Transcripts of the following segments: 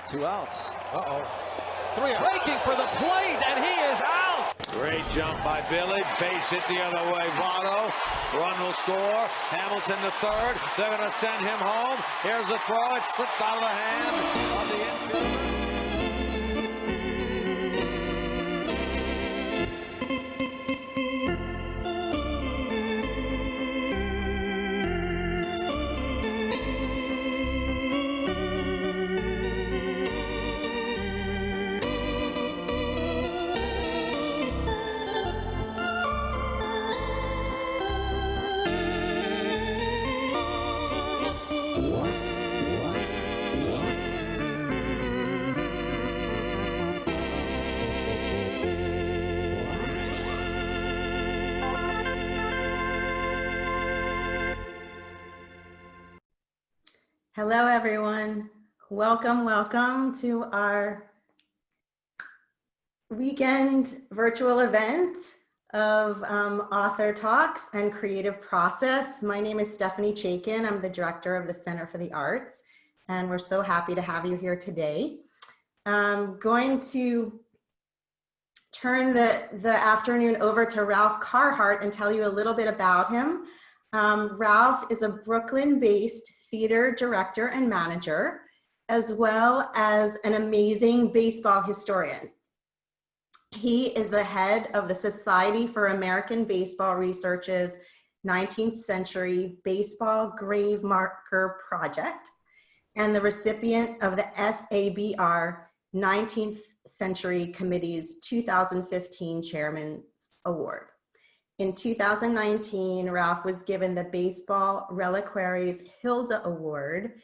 2 outs. Uh-oh. 3 outs. Breaking for the plate, and he is out. Great jump by Billy. Base hit the other way. Votto. Run will score. Hamilton to third. They're going to send him home. Here's the throw. It slips out of the hand of the infielder. Hello, everyone. Welcome to our weekend virtual event of author talks and creative process. My name is Stephanie Chaikin. I'm the director of the Center for the Arts, and we're so happy to have you here today. I'm going to turn the afternoon over to Ralph Carhart and tell you a little bit about him. Ralph is a Brooklyn-based theater director and manager, as well as an amazing baseball historian. He is the head of the Society for American Baseball Research's 19th Century Baseball Grave Marker Project and the recipient of the SABR 19th Century Committee's 2015 Chairman's Award. In 2019, Ralph was given the Baseball Reliquaries Hilda Award,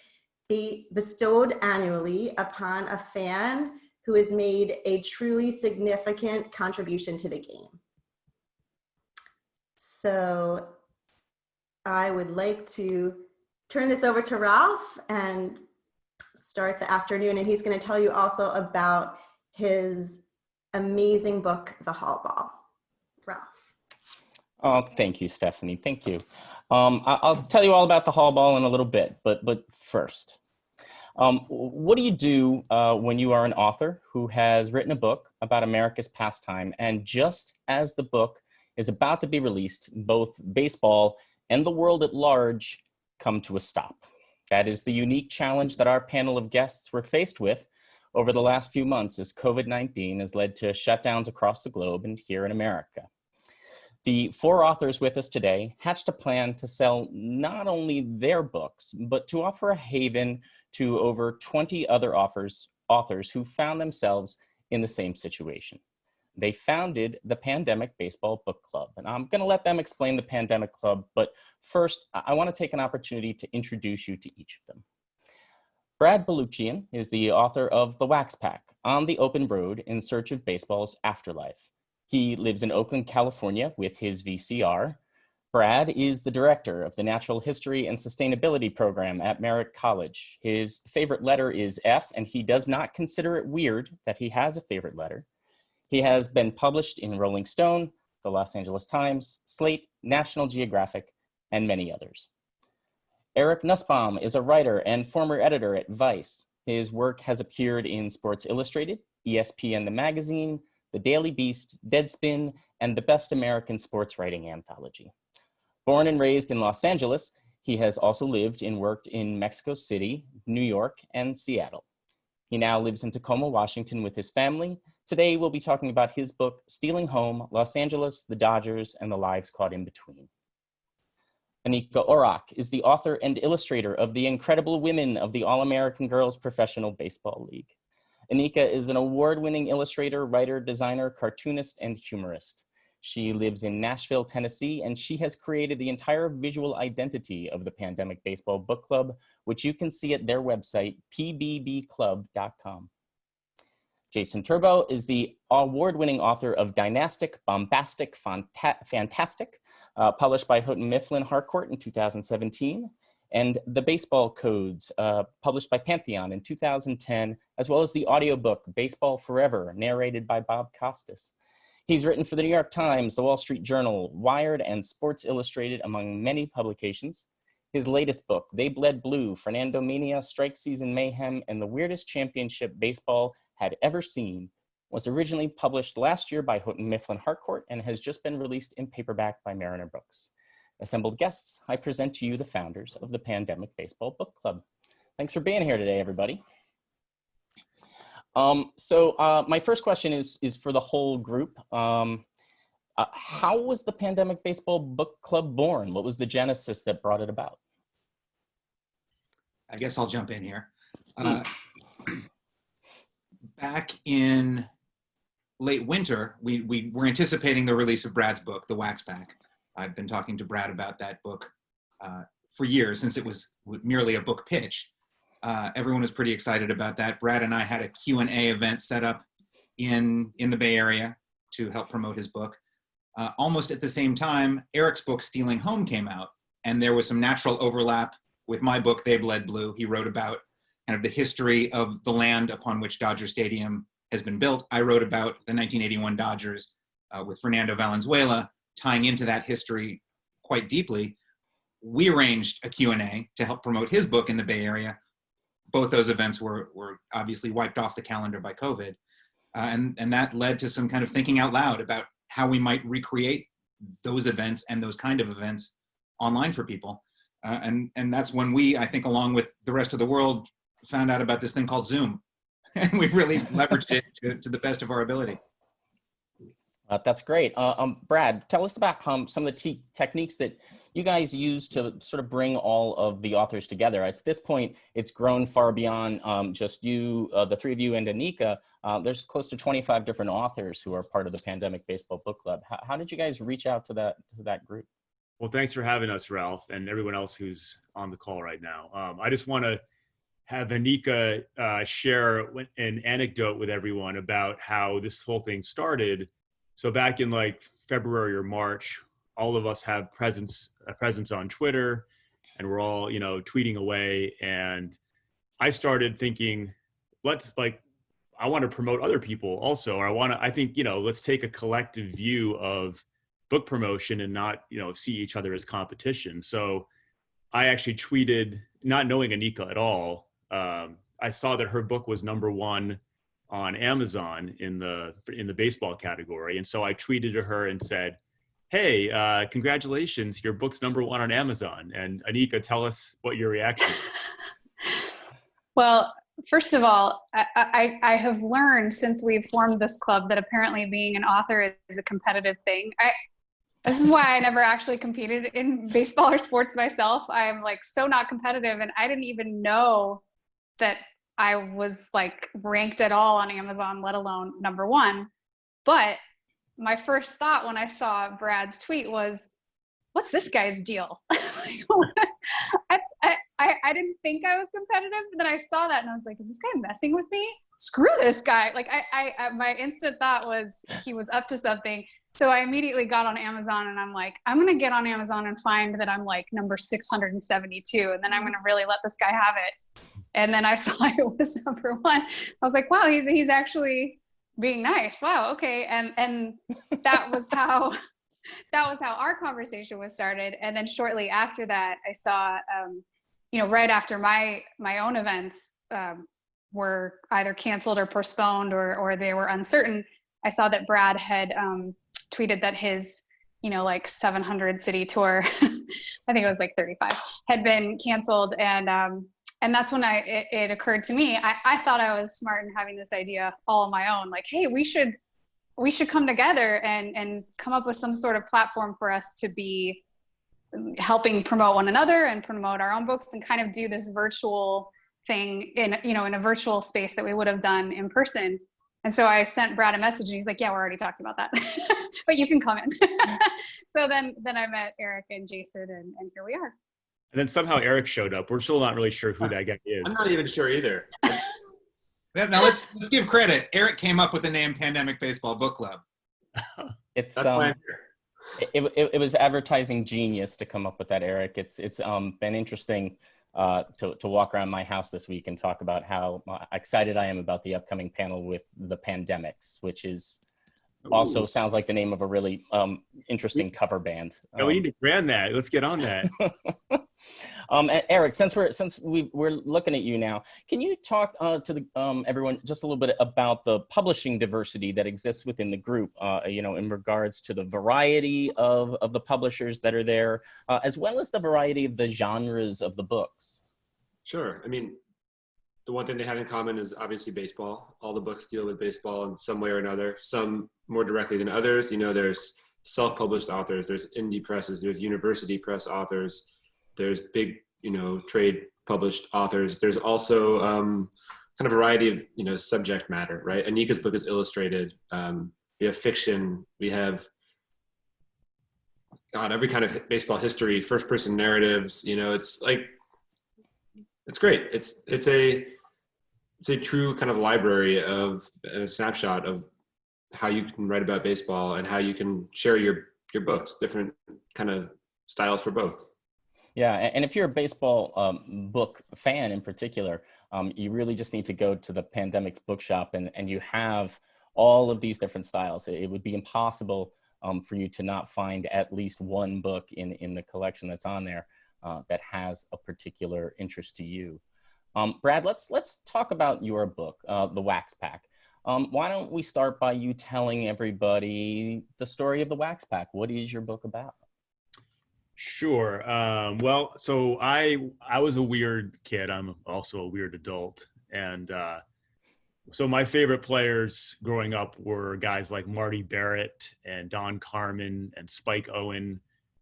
bestowed annually upon a fan who has made a truly significant contribution to the game. So I would like to turn this over to Ralph and start the afternoon, and he's going to tell you also about his amazing book, The Hall Ball. Ralph. Oh, thank you, Stephanie. Thank you. I'll tell you all about the Hall Ball in a little bit, but first, what do you do when you are an author who has written a book about America's pastime, and just as the book is about to be released, both baseball and the world at large come to a stop? That is the unique challenge that our panel of guests were faced with over the last few months as COVID-19 has led to shutdowns across the globe and here in America. The 4 authors with us today hatched a plan to sell not only their books, but to offer a haven to over 20 other authors who found themselves in the same situation. They founded the Pandemic Baseball Book Club, and I'm going to let them explain the Pandemic Club, but first, I want to take an opportunity to introduce you to each of them. Brad Balukjian is the author of The Wax Pack, On the Open Road in Search of Baseball's Afterlife. He lives in Oakland, California with his VCR. Brad is the director of the Natural History and Sustainability program at Merritt College. His favorite letter is F, and he does not consider it weird that he has a favorite letter. He has been published in Rolling Stone, the Los Angeles Times, Slate, National Geographic, and many others. Eric Nusbaum is a writer and former editor at Vice. His work has appeared in Sports Illustrated, ESPN the Magazine, The Daily Beast, Deadspin, and the Best American Sports Writing Anthology. Born and raised in Los Angeles, he has also lived and worked in Mexico City, New York, and Seattle. He now lives in Tacoma, Washington with his family. Today, we'll be talking about his book, Stealing Home, Los Angeles, the Dodgers, and the Lives Caught in Between. Anika Orrock is the author and illustrator of The Incredible Women of the All-American Girls Professional Baseball League. Anika is an award-winning illustrator, writer, designer, cartoonist, and humorist. She lives in Nashville, Tennessee, and she has created the entire visual identity of the Pandemic Baseball Book Club, which you can see at their website, pbbclub.com. Jason Turbow is the award-winning author of Dynastic, Bombastic, Fantastic, published by Houghton Mifflin Harcourt in 2017, and The Baseball Codes, published by Pantheon in 2010, as well as the audiobook Baseball Forever, narrated by Bob Costas. He's written for the New York Times, the Wall Street Journal, Wired, and Sports Illustrated, among many publications. His latest book, They Bled Blue, Fernando Mania, Strike Season Mayhem, and the Weirdest Championship Baseball Had Ever Seen, was originally published last year by Houghton Mifflin Harcourt and has just been released in paperback by Mariner Books. Assembled guests, I present to you the founders of the Pandemic Baseball Book Club. Thanks for being here today, everybody. My first question is for the whole group. How was the Pandemic Baseball Book Club born? What was the genesis that brought it about? I guess I'll jump in here. Back in late winter, we were anticipating the release of Brad's book, The Wax Pack. I've been talking to Brad about that book for years, since it was merely a book pitch. Everyone was pretty excited about that. Brad and I had a Q&A event set up in the Bay Area to help promote his book. Almost at the same time, Eric's book, Stealing Home, came out, and there was some natural overlap with my book, They Bled Blue. He wrote about kind of the history of the land upon which Dodger Stadium has been built. I wrote about the 1981 Dodgers with Fernando Valenzuela, tying into that history quite deeply. We arranged a Q&A to help promote his book in the Bay Area. Both those events were obviously wiped off the calendar by COVID. And that led to some kind of thinking out loud about how we might recreate those events and those kind of events online for people. And that's when we, I think, along with the rest of the world, found out about this thing called Zoom. And we really leveraged it to the best of our ability. That's great. Brad, tell us about some of the techniques that you guys use to sort of bring all of the authors together. At this point, it's grown far beyond just you, the three of you and Anika. There's close to 25 different authors who are part of the Pandemic Baseball Book Club. How did you guys reach out to that group? Well, thanks for having us, Ralph, and everyone else who's on the call right now. I just want to have Anika share an anecdote with everyone about how this whole thing started. So back in like February or March, all of us have a presence on Twitter, and we're all, tweeting away. And I started thinking, I want to promote other people also, or I think, let's take a collective view of book promotion and not, see each other as competition. So I actually tweeted, not knowing Anika at all. I saw that her book was #1 on Amazon in the baseball category. And so I tweeted to her and said, hey, congratulations, your book's #1 on Amazon. And Anika, tell us what your reaction is. Well, first of all, I have learned since we've formed this club that apparently being an author is a competitive thing. This is why I never actually competed in baseball or sports myself. I'm so not competitive, and I didn't even know that I was ranked at all on Amazon, let alone #1. But my first thought when I saw Brad's tweet was, what's this guy's deal? I didn't think I was competitive, but then I saw that and I was like, is this guy messing with me? Screw this guy. My instant thought was he was up to something. So I immediately got on Amazon and I'm like, I'm going to get on Amazon and find that I'm number 672. And then I'm going to really let this guy have it. And then I saw it was #1. I was like, wow, he's actually being nice. Wow. Okay. And that was how our conversation was started. And then shortly after that, I saw, right after my own events were either canceled or postponed or they were uncertain, I saw that Brad had tweeted that his, 700 city tour, I think it was 35, had been canceled. And that's when it occurred to me, I thought I was smart in having this idea all on my own. Hey, we should come together and come up with some sort of platform for us to be helping promote one another and promote our own books and kind of do this virtual thing in a virtual space that we would have done in person. And so I sent Brad a message and he's like, yeah, we're already talking about that, but you can come in. So then I met Eric and Jason and here we are. And then somehow Eric showed up. We're still not really sure who that guy is. I'm not even sure either. Now let's give credit. Eric came up with the name Pandemic Baseball Book Club. It's it was advertising genius to come up with that, Eric. It's been interesting to walk around my house this week and talk about how excited I am about the upcoming panel with the pandemics, which is also sounds like the name of a really interesting cover band. Yeah, we need to brand that. Let's get on that. Eric, since we're looking at you now, can you talk to everyone just a little bit about the publishing diversity that exists within the group? In regards to the variety of the publishers that are there, as well as the variety of the genres of the books. Sure. I mean, the one thing they have in common is obviously baseball. All the books deal with baseball in some way or another, some more directly than others. there's self-published authors, there's indie presses, there's university press authors, there's big, trade published authors. There's also kind of a variety of, subject matter, right? Anika's book is illustrated. We have fiction. We have, every kind of baseball history, first person narratives, it's like, it's great. It's a true kind of library of a snapshot of how you can write about baseball and how you can share your books, different kind of styles for both. Yeah, and if you're a baseball book fan in particular, you really just need to go to the Pandemic bookshop and you have all of these different styles. It would be impossible for you to not find at least one book in the collection that's on there that has a particular interest to you. Brad, let's talk about your book, The Wax Pack. Why don't we start by you telling everybody the story of The Wax Pack? What is your book about? Sure. Well, so I was a weird kid. I'm also a weird adult. And so my favorite players growing up were guys like Marty Barrett and Don Carmen and Spike Owen.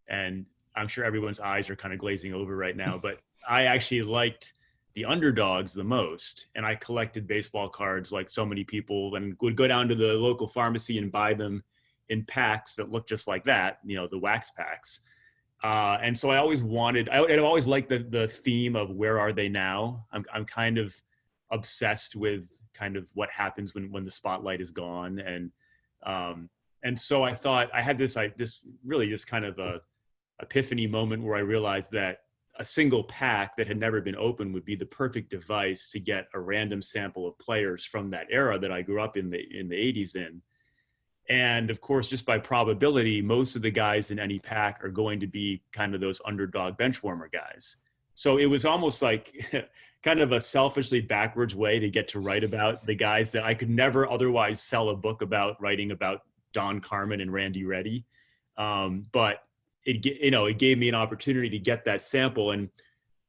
And I'm sure everyone's eyes are kind of glazing over right now, but I actually liked the underdogs the most. And I collected baseball cards like so many people and would go down to the local pharmacy and buy them in packs that looked just like that, the wax packs. And so I always I've always liked the theme of where are they now? I'm kind of obsessed with kind of what happens when the spotlight is gone. And so I thought I had this really just kind of a epiphany moment where I realized that a single pack that had never been opened would be the perfect device to get a random sample of players from that era that I grew up in the 80s in. And of course, just by probability, most of the guys in any pack are going to be kind of those underdog bench warmer guys. So it was almost like kind of a selfishly backwards way to get to write about the guys that I could never otherwise sell a book about, writing about Don Carmen and Randy Reddy. But it gave me an opportunity to get that sample. And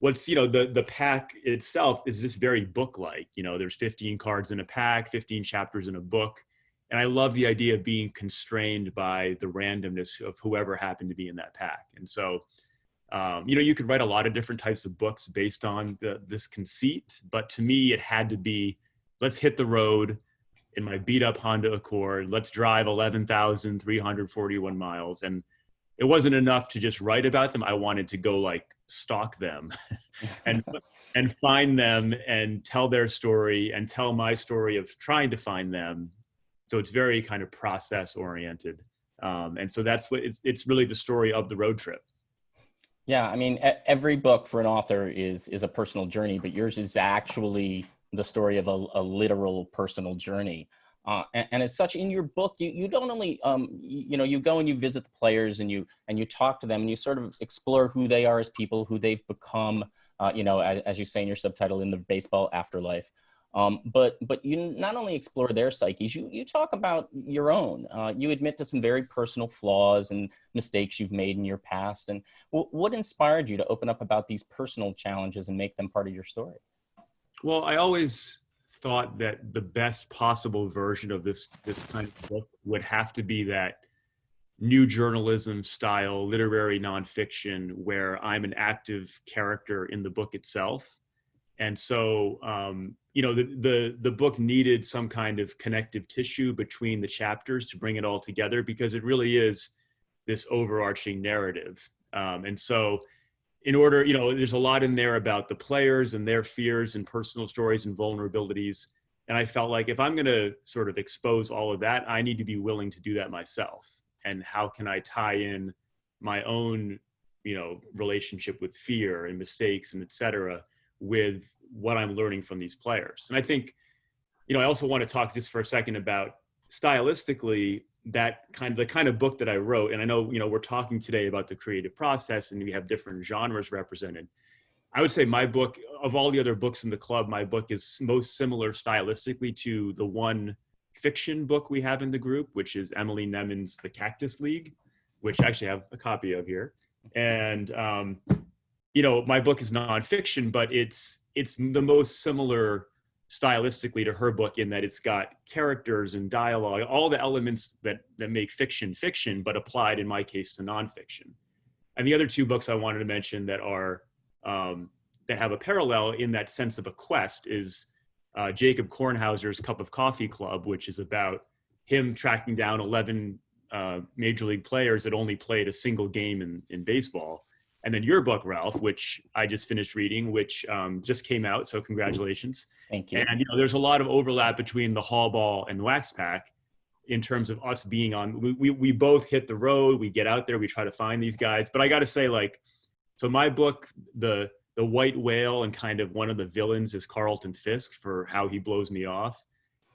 what's, the pack itself is just very book-like. There's 15 cards in a pack, 15 chapters in a book. And I love the idea of being constrained by the randomness of whoever happened to be in that pack. And so, you could write a lot of different types of books based on this conceit, but to me, it had to be, let's hit the road in my beat up Honda Accord. Let's drive 11,341 miles. And it wasn't enough to just write about them. I wanted to go stalk them and find them and tell their story and tell my story of trying to find them. So it's very kind of process oriented. And so that's what it's really the story of the road trip. Yeah, I mean, every book for an author is a personal journey, but yours is actually the story of a literal personal journey. And as such, in your book, you don't only, you go and you visit the players and you talk to them and you sort of explore who they are as people, who they've become, as you say in your subtitle, in the baseball afterlife. But you not only explore their psyches, you talk about your own. You admit to some very personal flaws and mistakes you've made in your past. And what inspired you to open up about these personal challenges and make them part of your story? Well, I always thought that the best possible version of this kind of book would have to be that new journalism style literary nonfiction where I'm an active character in the book itself. And so, the book needed some kind of connective tissue between the chapters to bring it all together, because it really is this overarching narrative. And so in order, there's a lot in there about the players and their fears and personal stories and vulnerabilities. And I felt like if I'm going to sort of expose all of that, I need to be willing to do that myself. And how can I tie in my own, relationship with fear and mistakes and et cetera with what I'm learning from these players. And I think, I also want to talk just for a second about stylistically, the kind of book that I wrote, and I know, we're talking today about the creative process and we have different genres represented. I would say my book, of all the other books in the club, my book is most similar stylistically to the one fiction book we have in the group, which is Emily Nemen's The Cactus League, which I actually have a copy of here. And, my book is nonfiction, but it's the most similar stylistically to her book in that it's got characters and dialogue, all the elements that make fiction, but applied in my case to nonfiction. And the other two books I wanted to mention that are, that have a parallel in that sense of a quest is Jacob Kornhauser's Cup of Coffee Club, which is about him tracking down 11 major league players that only played a single game in baseball. And then your book, Ralph, which I just finished reading, which just came out. So congratulations. Thank you. And there's a lot of overlap between the Hall Ball and the Wax Pack in terms of us being on, we both hit the road, we get out there, we try to find these guys. But I got to say, so my book, the white whale and kind of one of the villains is Carlton Fisk for how he blows me off.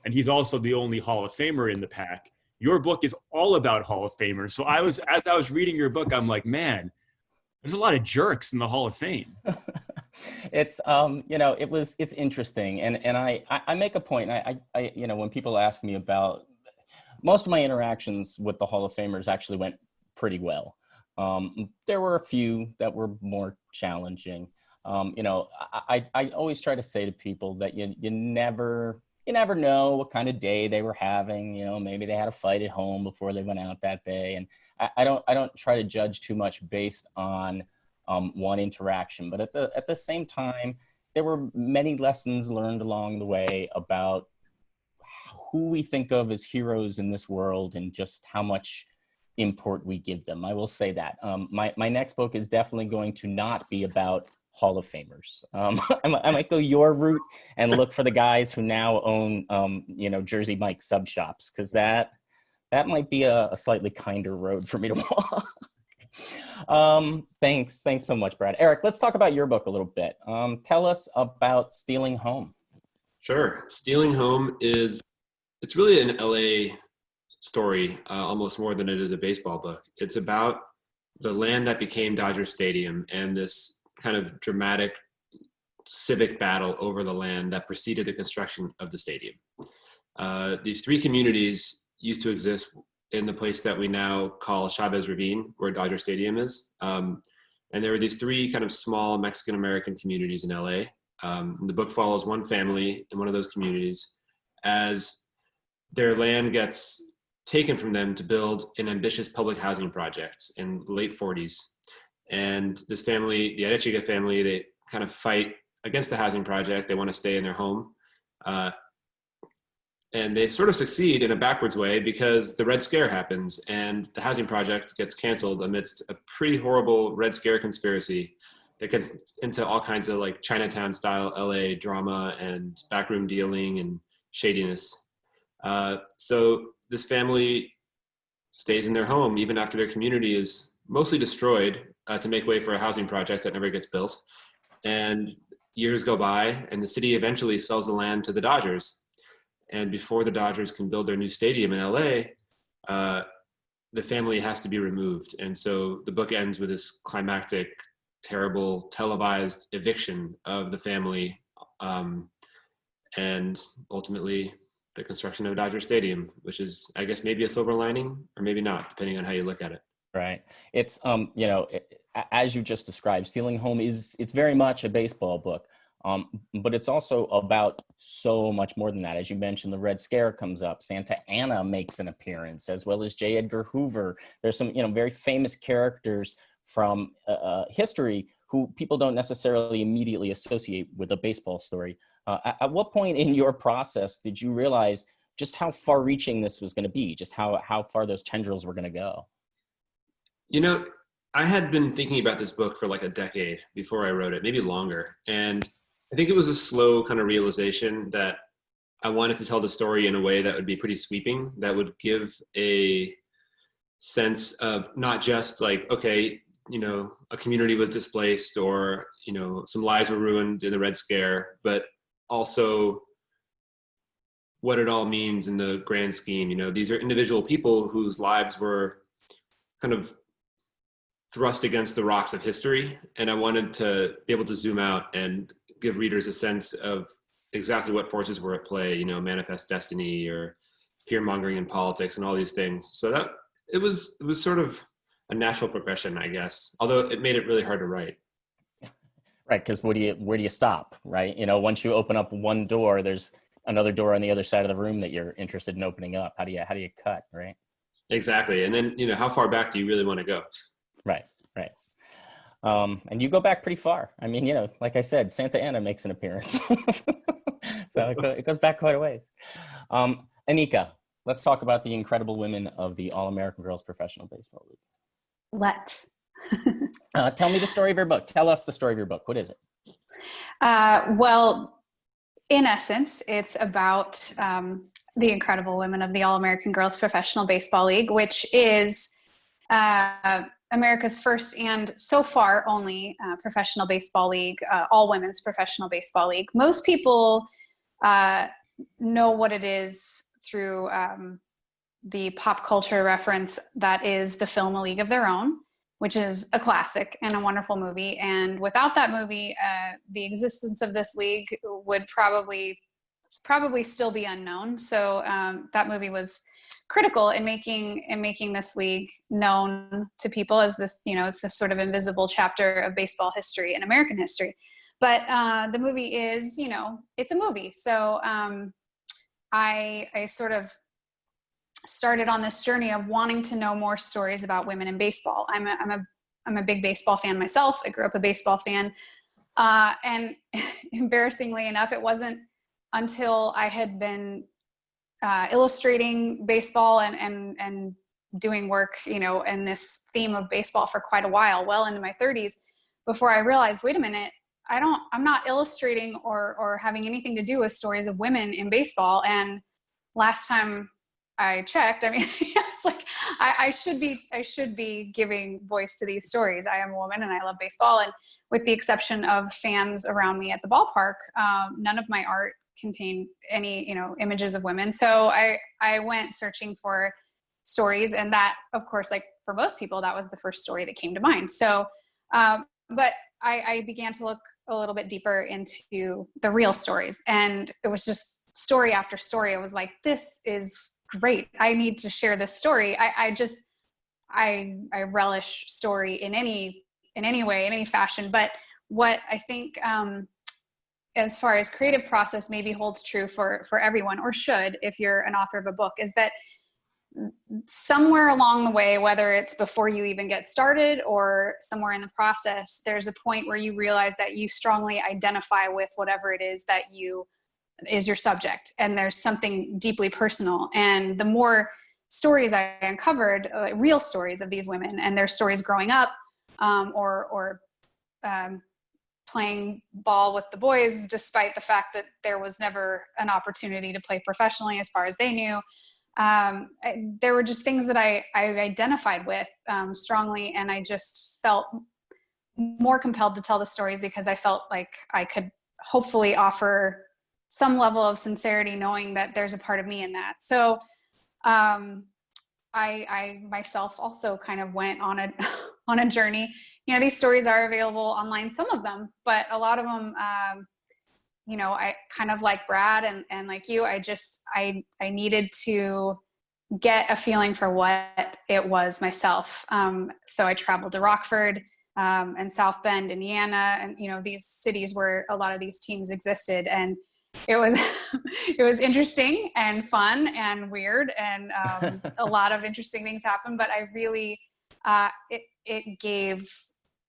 And he's also the only Hall of Famer in the pack. Your book is all about Hall of Famers. So as I was reading your book, I'm like, man, there's a lot of jerks in the Hall of Fame. It's, it's interesting. And I make a point, I when people ask me about, most of my interactions with the Hall of Famers actually went pretty well. There were a few that were more challenging. I always try to say to people that you never know what kind of day they were having. Maybe they had a fight at home before they went out that day. And I don't try to judge too much based on one interaction. But at the same time, there were many lessons learned along the way about who we think of as heroes in this world and just how much import we give them. I will say that. My next book is definitely going to not be about Hall of Famers. I might go your route and look for the guys who now own, Jersey Mike sub shops, because that might be a slightly kinder road for me to walk. Thanks so much, Brad. Eric, let's talk about your book a little bit. Tell us about Stealing Home. Sure. Stealing Home it's really an LA story, almost more than it is a baseball book. It's about the land that became Dodger Stadium and this kind of dramatic civic battle over the land that preceded the construction of the stadium. These three communities used to exist in the place that we now call Chavez Ravine, where Dodger Stadium is. And there were these three kind of small Mexican-American communities in LA. The book follows one family in one of those communities as their land gets taken from them to build an ambitious public housing project in the late 40s. And this family, the Arechiga family, they kind of fight against the housing project. They want to stay in their home. And they sort of succeed in a backwards way because the Red Scare happens and the housing project gets canceled amidst a pretty horrible Red Scare conspiracy that gets into all kinds of Chinatown style LA drama and backroom dealing and shadiness. So this family stays in their home even after their community is mostly destroyed to make way for a housing project that never gets built. And years go by and the city eventually sells the land to the Dodgers. And before the Dodgers can build their new stadium in LA, the family has to be removed. And so the book ends with this climactic, terrible, televised eviction of the family. And ultimately the construction of Dodger Stadium, which is, I guess, maybe a silver lining or maybe not, depending on how you look at it. Right. It's, as you just described, Stealing Home it's very much a baseball book, but it's also about so much more than that. As you mentioned, the Red Scare comes up. Santa Anna makes an appearance, as well as J. Edgar Hoover. There's some, very famous characters from history who people don't necessarily immediately associate with a baseball story. At what point in your process did you realize just how far-reaching this was going to be, just how far those tendrils were going to go? I had been thinking about this book for a decade before I wrote it, maybe longer. And I think it was a slow kind of realization that I wanted to tell the story in a way that would be pretty sweeping, that would give a sense of not just okay, a community was displaced or, some lives were ruined in the Red Scare, but also what it all means in the grand scheme. You know, these are individual people whose lives were kind of thrust against the rocks of history. And I wanted to be able to zoom out and give readers a sense of exactly what forces were at play, you know, manifest destiny or fear mongering in politics and all these things. So that it was sort of a natural progression, I guess, although it made it really hard to write. Right, because where do you stop, right? You know, once you open up one door, there's another door on the other side of the room that you're interested in opening up. How do you cut, right? Exactly. And then, you know, how far back do you really want to go? Right. And you go back pretty far. I mean, you know, like I said, Santa Ana makes an appearance. So it goes back quite a ways. Anika, let's talk about the incredible women of the All-American Girls Professional Baseball League. Let's. Tell me the story of your book. Tell us the story of your book. What is it? Well, in essence, it's about the incredible women of the All-American Girls Professional Baseball League, which is America's first and so far only professional baseball league, all women's professional baseball league. Most people know what it is through the pop culture reference that is the film A League of Their Own, which is a classic and a wonderful movie. And without that movie, the existence of this league would probably still be unknown. So that movie was critical in making this league known to people as this, you know, it's this sort of invisible chapter of baseball history and American history. But the movie is, you know, it's a movie. So I sort of started on this journey of wanting to know more stories about women in baseball. I'm a big baseball fan myself. I grew up a baseball fan. And embarrassingly enough, it wasn't until I had been illustrating baseball and doing work, you know, in this theme of baseball for quite a while, well into my 30s, before I realized, wait a minute, I'm not illustrating or having anything to do with stories of women in baseball. And last time I checked, I mean, it's like, I should be giving voice to these stories. I am a woman and I love baseball. And with the exception of fans around me at the ballpark, none of my art contained any, you know, images of women. So I went searching for stories, and that, of course, like for most people, that was the first story that came to mind. So, but I began to look a little bit deeper into the real stories, and it was just story after story. I was like, this is great. I need to share this story. I relish story in any way, in any fashion. But what I think, as far as creative process maybe holds true for everyone, or should, if you're an author of a book, is that somewhere along the way, whether it's before you even get started or somewhere in the process, there's a point where you realize that you strongly identify with whatever it is that is your subject. And there's something deeply personal. And the more stories I uncovered, real stories of these women and their stories growing up, or playing ball with the boys, despite the fact that there was never an opportunity to play professionally as far as they knew. There were just things that I identified with strongly, and I just felt more compelled to tell the stories because I felt like I could hopefully offer some level of sincerity, knowing that there's a part of me in that. So I myself also kind of went on a journey. You know, these stories are available online, some of them, but a lot of them, you know, I kind of like Brad and like you, I needed to get a feeling for what it was myself. So I traveled to Rockford and South Bend, Indiana, and, you know, these cities where a lot of these teams existed. And it was interesting and fun and weird, and a lot of interesting things happened, but I really, it gave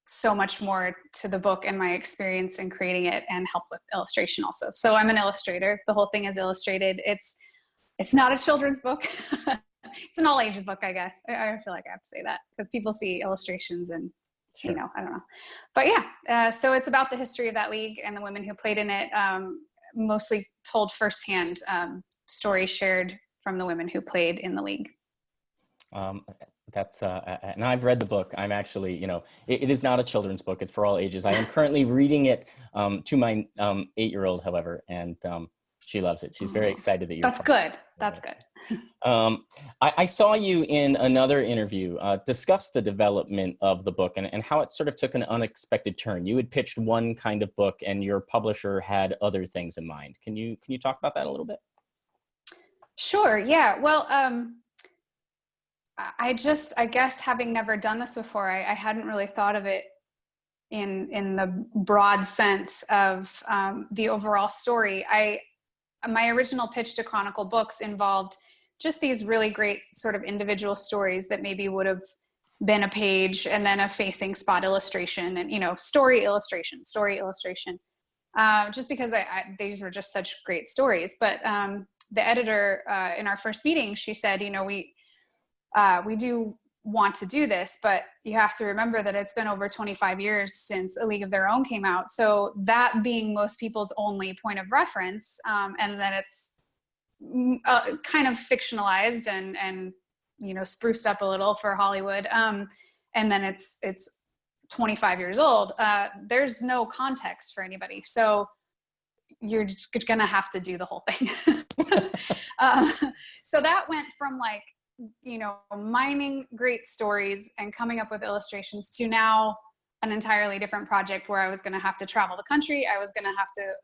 so much more to the book and my experience in creating it, and help with illustration also. So I'm an illustrator. The whole thing is illustrated. It's not a children's book. It's an all ages book, I guess. I feel like I have to say that because people see illustrations and, sure, you know, I don't know. But yeah, so it's about the history of that league and the women who played in it, mostly told firsthand, stories shared from the women who played in the league. That's and I've read the book. I'm actually, you know, it is not a children's book. It's for all ages. I am currently reading it to my 8-year-old, however, and She loves it. She's very excited that you're. That's good. That's good. I saw you in another interview discuss the development of the book and how it sort of took an unexpected turn. You had pitched one kind of book and your publisher had other things in mind. Can you talk about that a little bit? Sure. Yeah. Well, I guess having never done this before, I hadn't really thought of it in the broad sense of the overall story. My original pitch to Chronicle Books involved just these really great sort of individual stories that maybe would have been a page and then a facing spot illustration and, story illustration, just because these were just such great stories. But the editor in our first meeting, she said, we do want to do this, but you have to remember that it's been over 25 years since A League of Their Own came out. So that being most people's only point of reference, and then it's kind of fictionalized and spruced up a little for Hollywood. And then it's 25 years old. There's no context for anybody. So you're going to have to do the whole thing. So that went from mining great stories and coming up with illustrations to now an entirely different project where I was going to have to travel the country. I was going to have to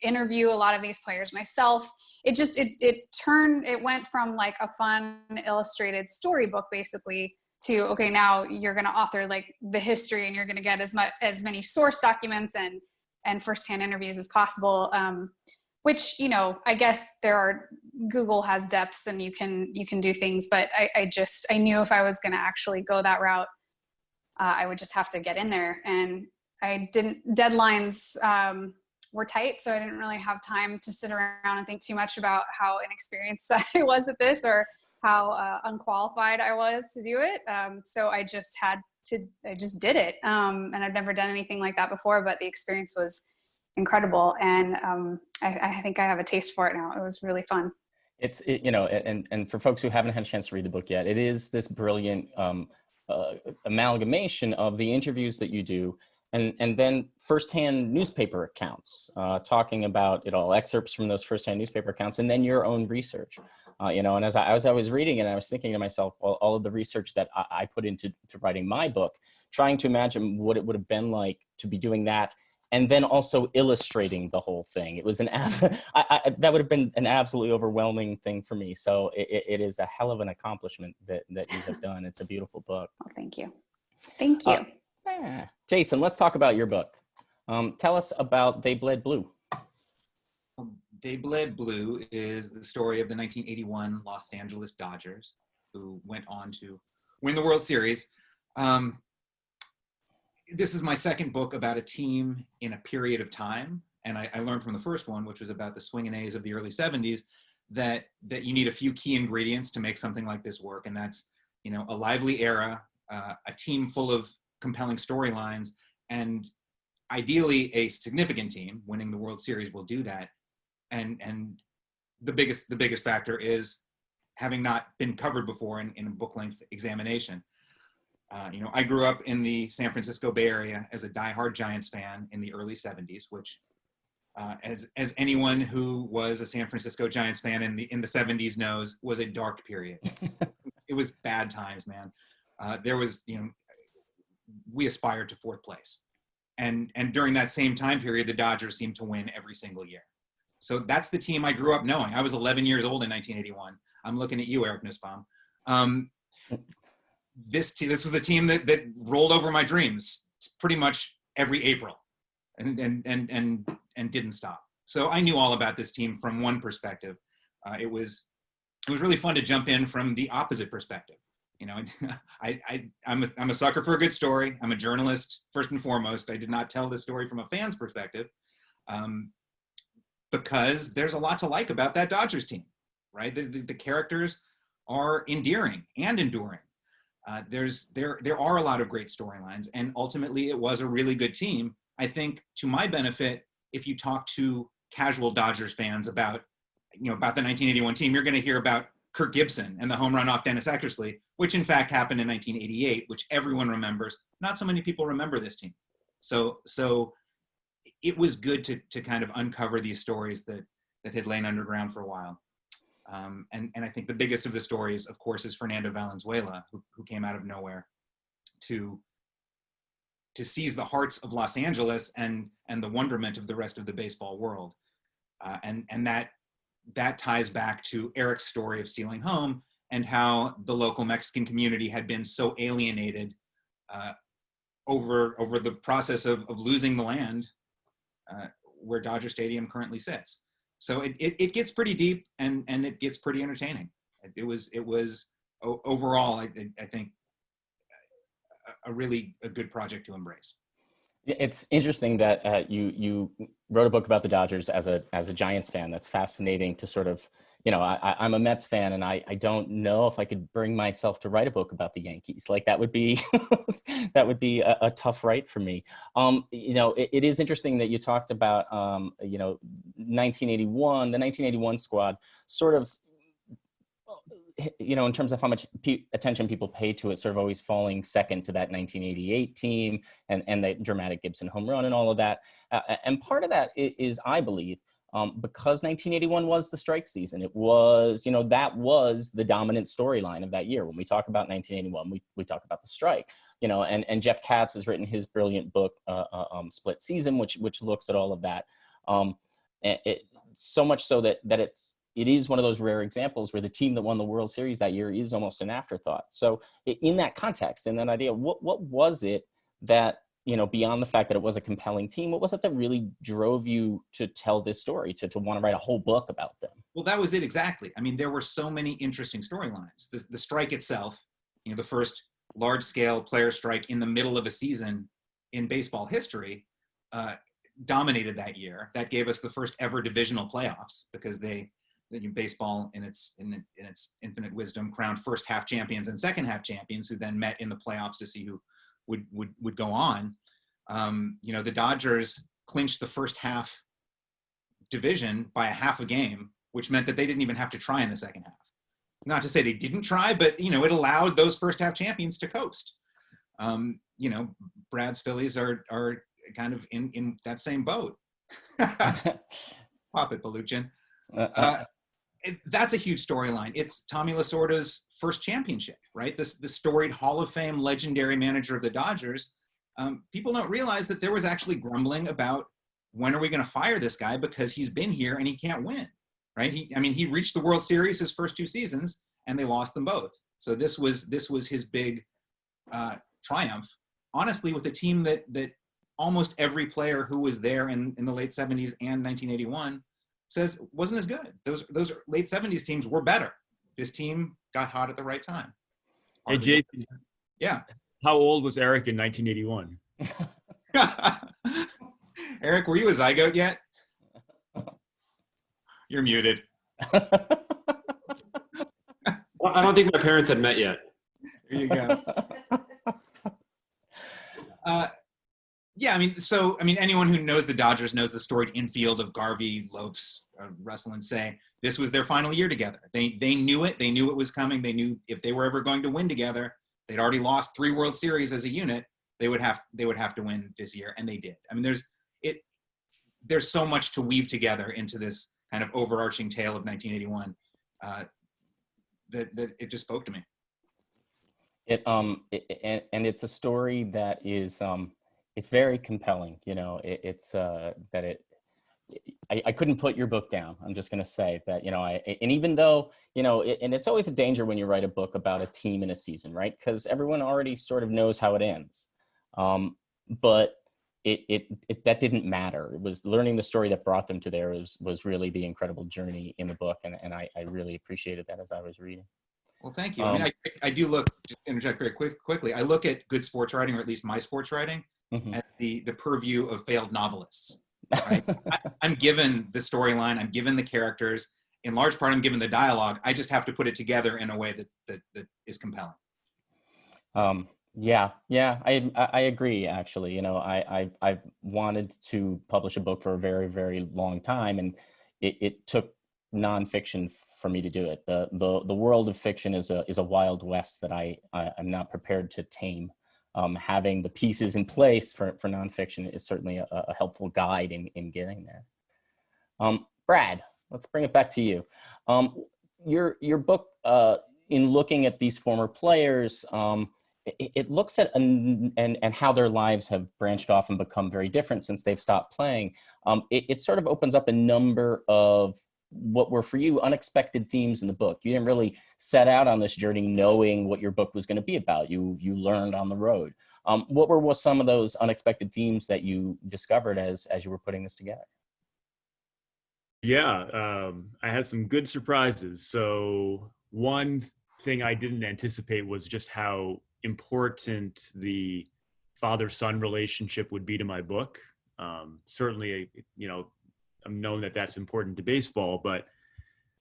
interview a lot of these players myself. It went from a fun illustrated storybook basically to, okay, now you're going to author the history and you're going to get as many source documents and firsthand interviews as possible. Which, I guess Google has depths and you can do things, but I knew if I was going to actually go that route, I would just have to get in there. And deadlines were tight, so I didn't really have time to sit around and think too much about how inexperienced I was at this or how unqualified I was to do it. So I just did it. And I've never done anything like that before, but the experience was incredible. And I think I have a taste for it now. It was really fun. And for folks who haven't had a chance to read the book yet, it is this brilliant amalgamation of the interviews that you do and then firsthand newspaper accounts, talking about it all, excerpts from those firsthand newspaper accounts, and then your own research. And as I was reading it, I was thinking to myself, all of the research that I put into writing my book, trying to imagine what it would have been like to be doing that and then also illustrating the whole thing. It was that would have been an absolutely overwhelming thing for me. So it is a hell of an accomplishment that you have done. It's a beautiful book. Oh, thank you. Thank you. Jason, let's talk about your book. Tell us about They Bled Blue. They Bled Blue is the story of the 1981 Los Angeles Dodgers, who went on to win the World Series. This is my second book about a team in a period of time. And I learned from the first one, which was about the swinging A's of the early 70s, that you need a few key ingredients to make something like this work. And that's, a lively era, a team full of compelling storylines, and ideally a significant team. Winning the World Series will do that. And the biggest factor is having not been covered before in a book-length examination. I grew up in the San Francisco Bay Area as a diehard Giants fan in the early 70s, which, as anyone who was a San Francisco Giants fan in the 70s knows, was a dark period. It was bad times, man. We aspired to fourth place. And during that same time period, the Dodgers seemed to win every single year. So that's the team I grew up knowing. I was 11 years old in 1981. I'm looking at you, Eric Nusbaum. This was a team that rolled over my dreams pretty much every April and didn't stop. So I knew all about this team from one perspective. It was really fun to jump in from the opposite perspective. I'm a sucker for a good story. I'm a journalist first and foremost. I did not tell this story from a fan's perspective, because there's a lot to like about that Dodgers team, right? The characters are endearing and enduring. There are a lot of great storylines, and ultimately it was a really good team. I think, to my benefit, if you talk to casual Dodgers fans about the 1981 team, you're going to hear about Kirk Gibson and the home run off Dennis Eckersley, which in fact happened in 1988, which everyone remembers. Not so many people remember this team. So it was good to kind of uncover these stories that that had lain underground for a while. And I think the biggest of the stories, of course, is Fernando Valenzuela, who came out of nowhere to seize the hearts of Los Angeles and the wonderment of the rest of the baseball world. And that ties back to Eric's story of stealing home and how the local Mexican community had been so alienated over the process of losing the land where Dodger Stadium currently sits. So it gets pretty deep and it gets pretty entertaining. It was overall, I think, a good project to embrace. It's interesting that you wrote a book about the Dodgers as a Giants fan. That's fascinating to sort of, I'm a Mets fan, and I don't know if I could bring myself to write a book about the Yankees. Like that would be a tough write for me. It is interesting that you talked about 1981, the 1981 squad, sort of, in terms of how much attention people pay to it, sort of always falling second to that 1988 team and the dramatic Gibson home run and all of that. And part of that is, I believe, because 1981 was the strike season. It was, that was the dominant storyline of that year. When we talk about 1981, we talk about the strike, and Jeff Katz has written his brilliant book, Split Season, which looks at all of that. So much so that it is one of those rare examples where the team that won the World Series that year is almost an afterthought. So in that context, and that idea, what was it that, beyond the fact that it was a compelling team, what was it that really drove you to tell this story, to want to write a whole book about them? Well, that was it exactly. I mean, there were so many interesting storylines. The strike itself, the first large-scale player strike in the middle of a season in baseball history, dominated that year. That gave us the first ever divisional playoffs because baseball in its infinite wisdom crowned first half champions and second half champions who then met in the playoffs to see who would go on. The Dodgers clinched the first half division by a half a game, which meant that they didn't even have to try in the second half. Not to say they didn't try, but it allowed those first half champions to coast. Brad's Phillies are kind of in that same boat. Pop it, Balukjian. That's a huge storyline. It's Tommy Lasorda's first championship, right? The storied Hall of Fame legendary manager of the Dodgers. People don't realize that there was actually grumbling about when are we going to fire this guy because he's been here and he can't win, right? He reached the World Series his first two seasons and they lost them both. So this was his big triumph. Honestly, with a team that almost every player who was there in the late 70s and 1981 says wasn't as good. Those late 70s teams were better. This team got hot at the right time. Hey, Jason. Yeah. How old was Eric in 1981? Eric, were you a zygote yet? You're muted. Well, I don't think my parents had met yet. There you go. Anyone who knows the Dodgers knows the storied infield of Garvey, Lopes, Russell, and Say. This was their final year together. They knew it. They knew it was coming. They knew if they were ever going to win together, they'd already lost 3 World Series as a unit. They would have to win this year, and they did. There's so much to weave together into this kind of overarching tale of 1981 that it just spoke to me. And it's a story that is it's very compelling. I couldn't put your book down. I'm just going to say that, and even though, and it's always a danger when you write a book about a team in a season, right? Because everyone already sort of knows how it ends. But that didn't matter. It was learning the story that brought them to there was really the incredible journey in the book. And I really appreciated that as I was reading. Well, thank you. I do look, just to interject very quickly, I look at good sports writing, or at least my sports writing, as the purview of failed novelists. Right? I'm given the storyline, I'm given the characters, in large part I'm given the dialogue. I just have to put it together in a way that is compelling. I agree, actually. I've wanted to publish a book for a very, very long time, and it took nonfiction for me to do it. The world of fiction is a wild west that I'm not prepared to tame. Having the pieces in place for nonfiction is certainly a helpful guide in getting there. Brad, let's bring it back to you. Your book, in looking at these former players, it looks at and how their lives have branched off and become very different since they've stopped playing. It sort of opens up a number of what were for you unexpected themes in the book. You didn't really set out on this journey knowing what your book was going to be about. You learned on the road. What were some of those unexpected themes that you discovered as you were putting this together? Yeah, I had some good surprises. So one thing I didn't anticipate was just how important the father-son relationship would be to my book. Certainly, I'm known that that's important to baseball, but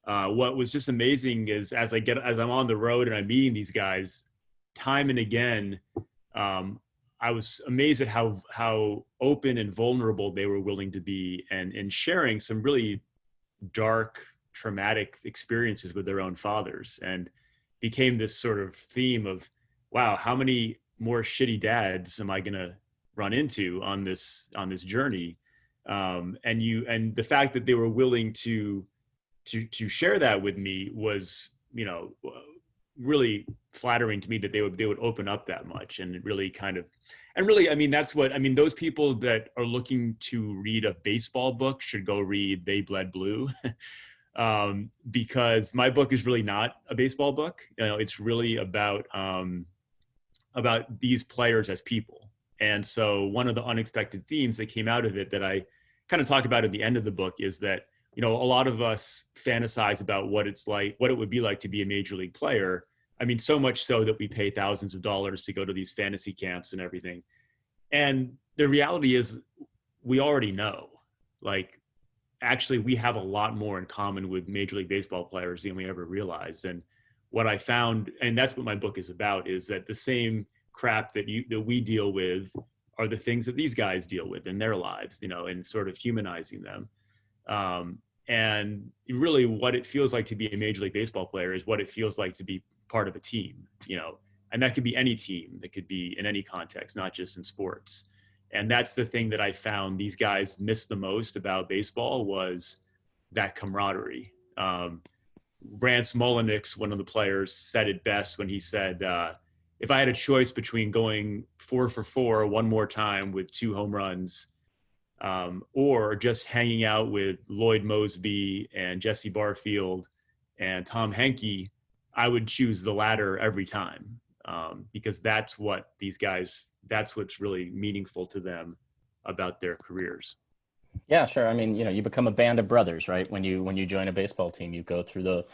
what was just amazing is as I'm on the road and I'm meeting these guys time and again, I was amazed at how open and vulnerable they were willing to be and sharing some really dark, traumatic experiences with their own fathers, and became this sort of theme of, wow, how many more shitty dads am I going to run into on this journey? And the fact that they were willing to share that with me was, really flattering to me, that they would open up that much. And it really those people that are looking to read a baseball book should go read They Bled Blue. Because my book is really not a baseball book. It's really about these players as people. And so one of the unexpected themes that came out of it that I kind of talk about at the end of the book is that, a lot of us fantasize about what it would be like to be a major league player. I mean, so much so that we pay thousands of dollars to go to these fantasy camps and everything. And the reality is we already know, actually we have a lot more in common with Major League Baseball players than we ever realized. And what I found, and that's what my book is about, is that the same crap that we deal with are the things that these guys deal with in their lives, and sort of humanizing them. And really what it feels like to be a Major League Baseball player is what it feels like to be part of a team, and that could be any team, that could be in any context, not just in sports. And that's the thing that I found these guys missed the most about baseball, was that camaraderie. Rance Mulliniks, one of the players, said it best when he said, if I had a choice between going 4 for 4 one more time with 2 home runs, or just hanging out with Lloyd Mosby and Jesse Barfield and Tom Henke, I would choose the latter every time, because that's what's really meaningful to them about their careers. Yeah, sure. I mean, you become a band of brothers, right? When you join a baseball team, you go through the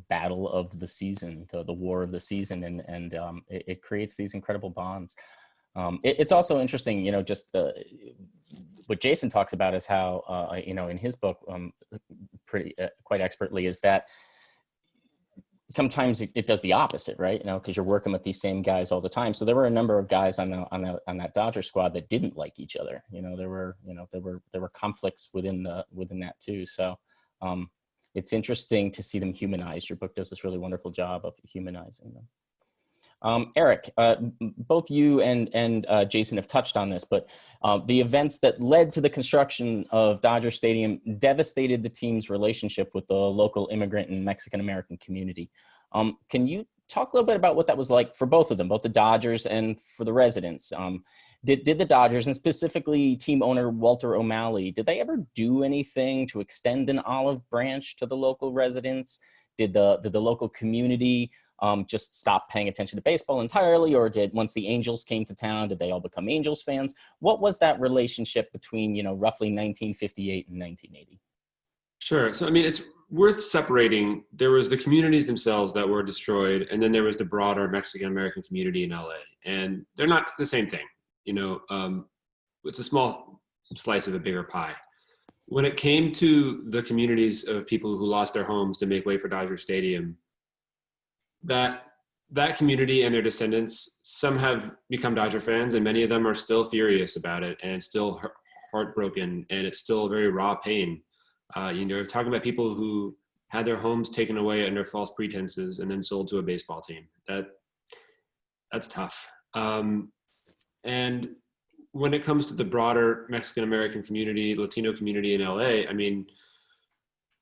battle of the season, the war of the season, and it creates these incredible bonds. It's also interesting, just what Jason talks about is how, in his book, quite expertly, is that sometimes it does the opposite, right? Because you're working with these same guys all the time. So there were a number of guys on that Dodger squad that didn't like each other. There were conflicts within that too. So it's interesting to see them humanized. Your book does this really wonderful job of humanizing them. Eric, both you and Jason have touched on this, but the events that led to the construction of Dodger Stadium devastated the team's relationship with the local immigrant and Mexican-American community. Can you talk a little bit about what that was like for both of them, both the Dodgers and for the residents? Did the Dodgers, and specifically team owner Walter O'Malley, did they ever do anything to extend an olive branch to the local residents? Did the local community just stop paying attention to baseball entirely, or once the Angels came to town, did they all become Angels fans? What was that relationship between, roughly 1958 and 1980? Sure. So, I mean, it's worth separating. There was the communities themselves that were destroyed, and then there was the broader Mexican-American community in LA. And they're not the same thing. It's a small slice of a bigger pie. When it came to the communities of people who lost their homes to make way for Dodger Stadium, that community and their descendants, some have become Dodger fans, and many of them are still furious about it, and it's still heartbroken, and it's still very raw pain. Talking about people who had their homes taken away under false pretenses and then sold to a baseball team. That's tough. And when it comes to the broader Mexican-American community, Latino community in LA, I mean,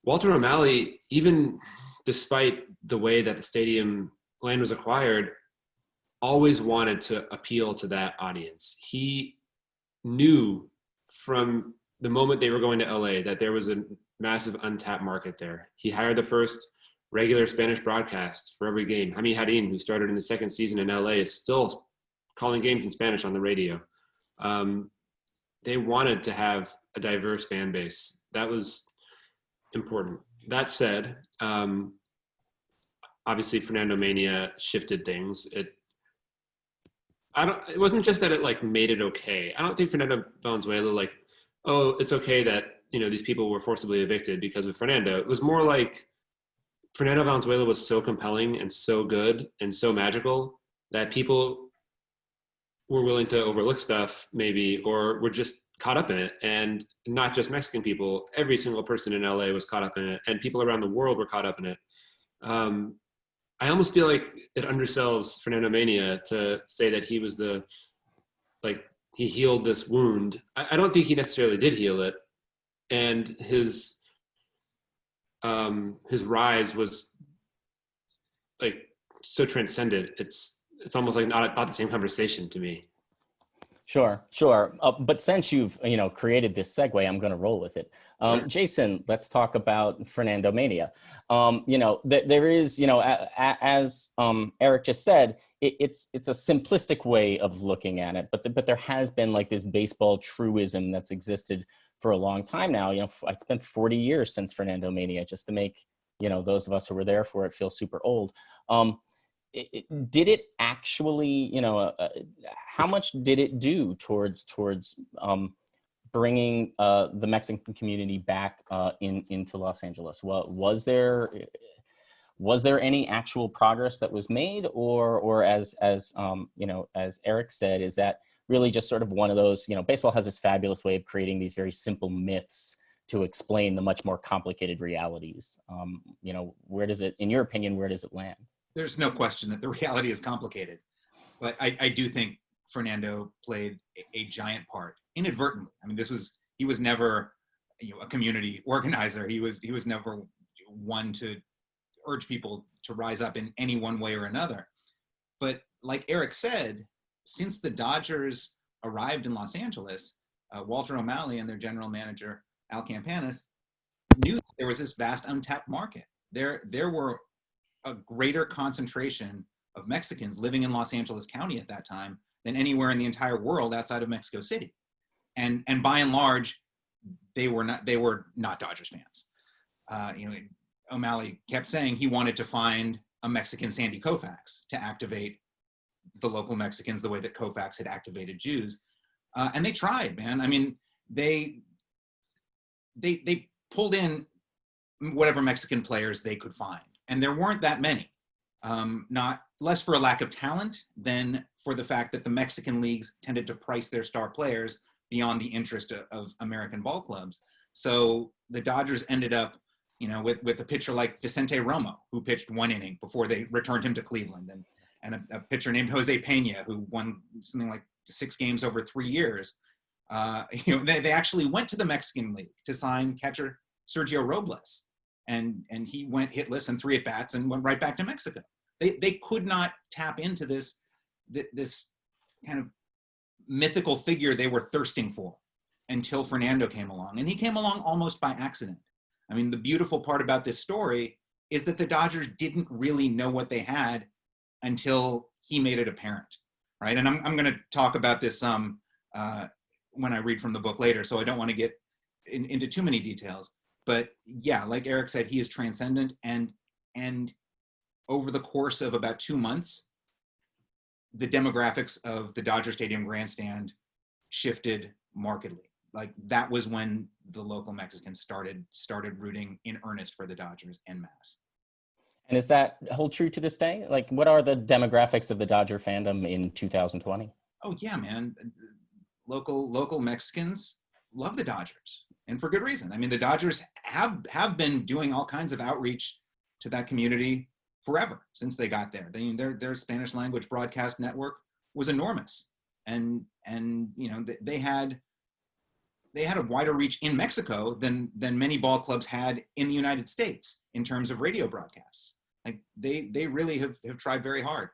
Walter O'Malley, even despite the way that the stadium land was acquired, always wanted to appeal to that audience. He knew from the moment they were going to LA that there was a massive untapped market there. He hired the first regular Spanish broadcast for every game. Hami Harin, who started in the second season in LA, is still calling games in Spanish on the radio. They wanted to have a diverse fan base. That was important. That said, obviously Fernando Mania shifted things. It wasn't just that it like made it okay. I don't think Fernando Valenzuela like, oh, it's okay that, you know, these people were forcibly evicted because of Fernando. It was more like Fernando Valenzuela was so compelling and so good and so magical that people were willing to overlook stuff maybe, or were just caught up in it. And not just Mexican people, every single person in LA was caught up in it, and people around the world were caught up in it. I almost feel like it undersells Fernando Mania to say that he was he healed this wound. I don't think he necessarily did heal it. And his rise was like so transcendent. It's almost like not the same conversation to me. Sure. But since you've created this segue, I'm going to roll with it. Sure. Jason, let's talk about Fernando Mania. There is, as Eric just said, it's a simplistic way of looking at it, but there has been like this baseball truism that's existed for a long time now. It's been 40 years since Fernando Mania, just to make those of us who were there for it feel super old. Did it actually, how much did it do towards bringing the Mexican community back into Los Angeles? Well, was there any actual progress that was made, or as Eric said, is that really just sort of one of those, baseball has this fabulous way of creating these very simple myths to explain the much more complicated realities. Where does it, in your opinion, where does it land? There's no question that the reality is complicated, but I do think Fernando played a giant part inadvertently. I mean, he was never, a community organizer. He was never one to urge people to rise up in any one way or another. But like Eric said, since the Dodgers arrived in Los Angeles, Walter O'Malley and their general manager, Al Campanis, knew that there was this vast untapped market. There were a greater concentration of Mexicans living in Los Angeles County at that time than anywhere in the entire world outside of Mexico City. And by and large, they were not Dodgers fans. O'Malley kept saying he wanted to find a Mexican Sandy Koufax to activate the local Mexicans the way that Koufax had activated Jews. And they tried, man. I mean, they pulled in whatever Mexican players they could find. And there weren't that many, not less for a lack of talent than for the fact that the Mexican leagues tended to price their star players beyond the interest of American ball clubs. So the Dodgers ended up, with a pitcher like Vicente Romo, who pitched one inning before they returned him to Cleveland, and a pitcher named Jose Pena, who won something like 6 games over 3 years. They actually went to the Mexican League to sign catcher Sergio Robles. And he went hitless in 3 at-bats and went right back to Mexico. They could not tap into this kind of mythical figure they were thirsting for until Fernando came along. And he came along almost by accident. I mean, the beautiful part about this story is that the Dodgers didn't really know what they had until he made it apparent, right? And I'm going to talk about this when I read from the book later, so I don't want to get into too many details. But yeah, like Eric said, he is transcendent, and over the course of about 2 months, the demographics of the Dodger Stadium grandstand shifted markedly. Like that was when the local Mexicans started rooting in earnest for the Dodgers en masse. And is that hold true to this day? Like, what are the demographics of the Dodger fandom in 2020? Oh yeah, man, local Mexicans love the Dodgers. And for good reason. I mean, the Dodgers have been doing all kinds of outreach to that community forever since they got there. Their Spanish language broadcast network was enormous, and they had they had a wider reach in Mexico than many ball clubs had in the United States in terms of radio broadcasts. Like they really have tried very hard.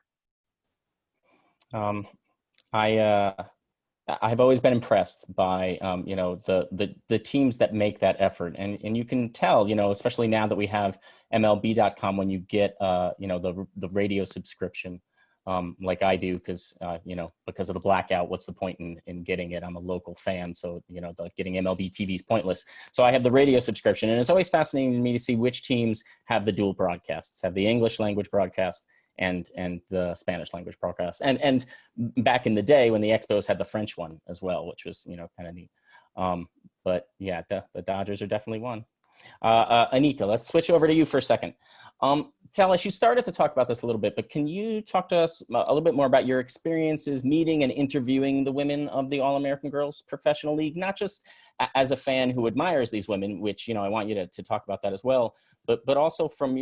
I've always been impressed by the teams that make that effort, and you can tell, especially now that we have MLB.com, when you get the radio subscription, like I do, because of the blackout, what's the point in getting it? I'm a local fan, so getting MLB TV is pointless. So I have the radio subscription, and it's always fascinating to me to see which teams have the dual broadcasts, have the English language broadcast and the Spanish language broadcast, and back in the day when the Expos had the French one as well, which was kind of neat. But yeah, the Dodgers are definitely one. Anika, let's switch over to you for a second. Tell us, you started to talk about this a little bit, but can you talk to us a little bit more about your experiences meeting and interviewing the women of the All-American Girls Professional League, not just as a fan who admires these women, which I want you to talk about that as well, but also from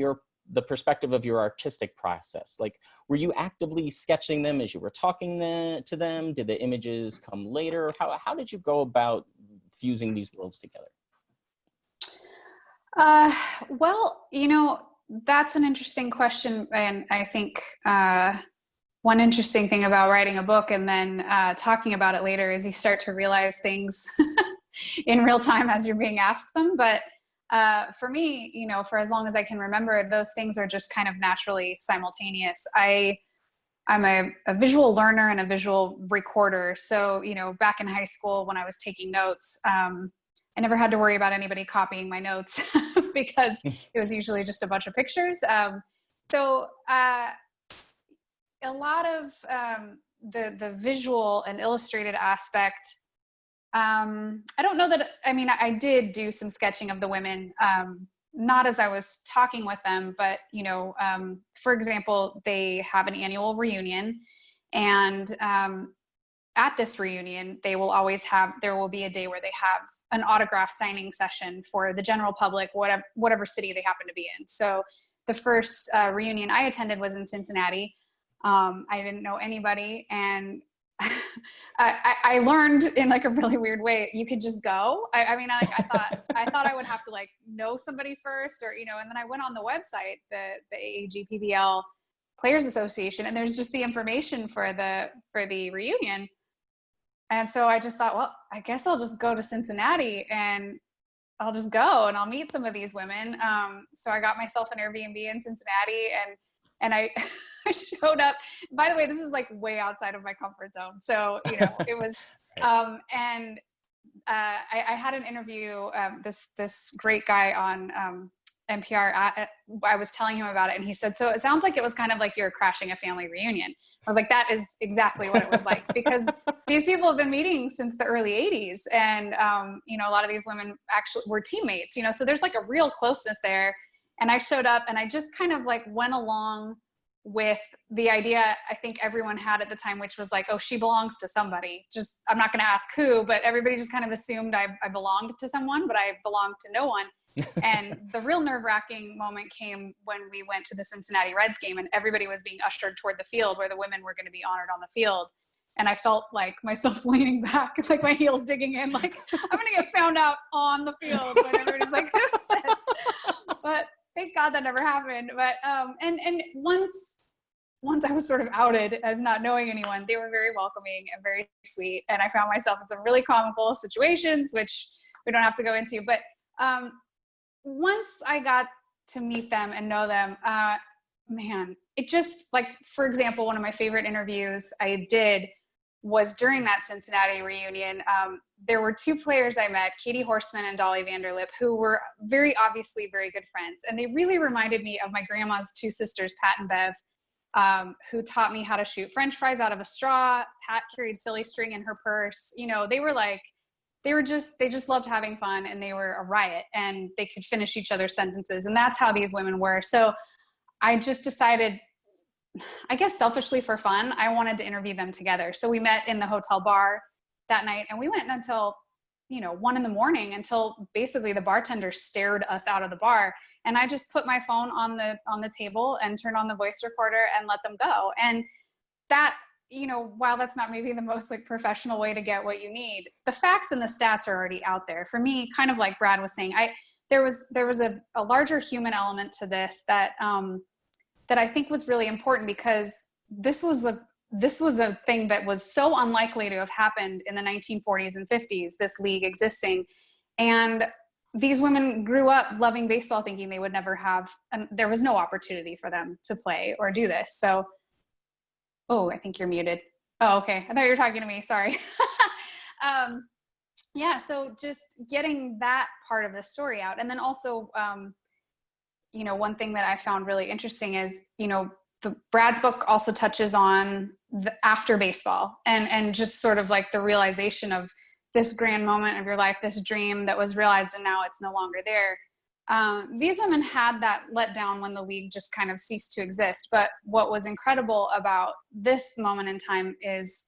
the perspective of your artistic process. Like, were you actively sketching them as you were talking to them? Did the images come later? How did you go about fusing these worlds together? Well, that's an interesting question. And I think one interesting thing about writing a book and then talking about it later is you start to realize things in real time as you're being asked them. But for me, for as long as I can remember, those things are just kind of naturally simultaneous. I'm a visual learner and a visual recorder. So, back in high school when I was taking notes, I never had to worry about anybody copying my notes because it was usually just a bunch of pictures. So a lot of the visual and illustrated aspect, I don't know that, I did do some sketching of the women, not as I was talking with them, but, for example, they have an annual reunion, and at this reunion, there will be a day where they have an autograph signing session for the general public, whatever city they happen to be in. So the first reunion I attended was in Cincinnati. I didn't know anybody, and I learned in like a really weird way, you could just go. I thought I would have to know somebody first, or and then I went on the website, the AAGPBL Players Association, and there's just the information for the reunion. And so I just thought, well, I guess I'll just go to Cincinnati and I'll just go and I'll meet some of these women. So I got myself an Airbnb in Cincinnati, and I showed up. By the way, this is way outside of my comfort zone. So, it was, and I had an interview, this great guy on NPR. I was telling him about it, and he said, so it sounds like it was kind of like you're crashing a family reunion. I was like, that is exactly what it was like, because these people have been meeting since the early 80s. And, a lot of these women actually were teammates, so there's a real closeness there. And I showed up and I just kind of went along with the idea I think everyone had at the time, which was oh, she belongs to somebody. Just, I'm not going to ask who, but everybody just kind of assumed I belonged to someone, but I belonged to no one. And the real nerve-wracking moment came when we went to the Cincinnati Reds game, and everybody was being ushered toward the field where the women were going to be honored on the field. And I felt myself leaning back, my heels digging in, I'm going to get found out on the field when everybody's who's this? But thank God that never happened. But, and once I was sort of outed as not knowing anyone, they were very welcoming and very sweet. And I found myself in some really comical situations, which we don't have to go into. But once I got to meet them and know them, man, it just for example, one of my favorite interviews I did was during that Cincinnati reunion. There were two players I met, Katie Horseman and Dolly Vanderlip, who were very obviously very good friends. And they really reminded me of my grandma's two sisters, Pat and Bev, who taught me how to shoot French fries out of a straw. Pat carried silly string in her purse. They just loved having fun, and they were a riot, and they could finish each other's sentences. And that's how these women were. So I just decided, I guess selfishly for fun, I wanted to interview them together. So we met in the hotel bar that night, and we went until, 1 a.m, until basically the bartender stared us out of the bar. And I just put my phone on the table and turned on the voice recorder and let them go. And that, you know, while that's not maybe the most like professional way to get what you need, the facts and the stats are already out there. For me, kind of like Brad was saying, there was a larger human element to this that that I think was really important, because this was a thing that was so unlikely to have happened in the 1940s and 50s, this league existing. And these women grew up loving baseball, thinking they would never have, and there was no opportunity for them to play or do this. So, oh, I think you're muted. Oh, okay. I thought you were talking to me. Sorry. Yeah. So just getting that part of the story out. And then also, you know, one thing that I found really interesting is, you know, Brad's book also touches on the after baseball and just sort of like the realization of this grand moment of your life, this dream that was realized and now it's no longer there. These women had that let down when the league just kind of ceased to exist. But what was incredible about this moment in time is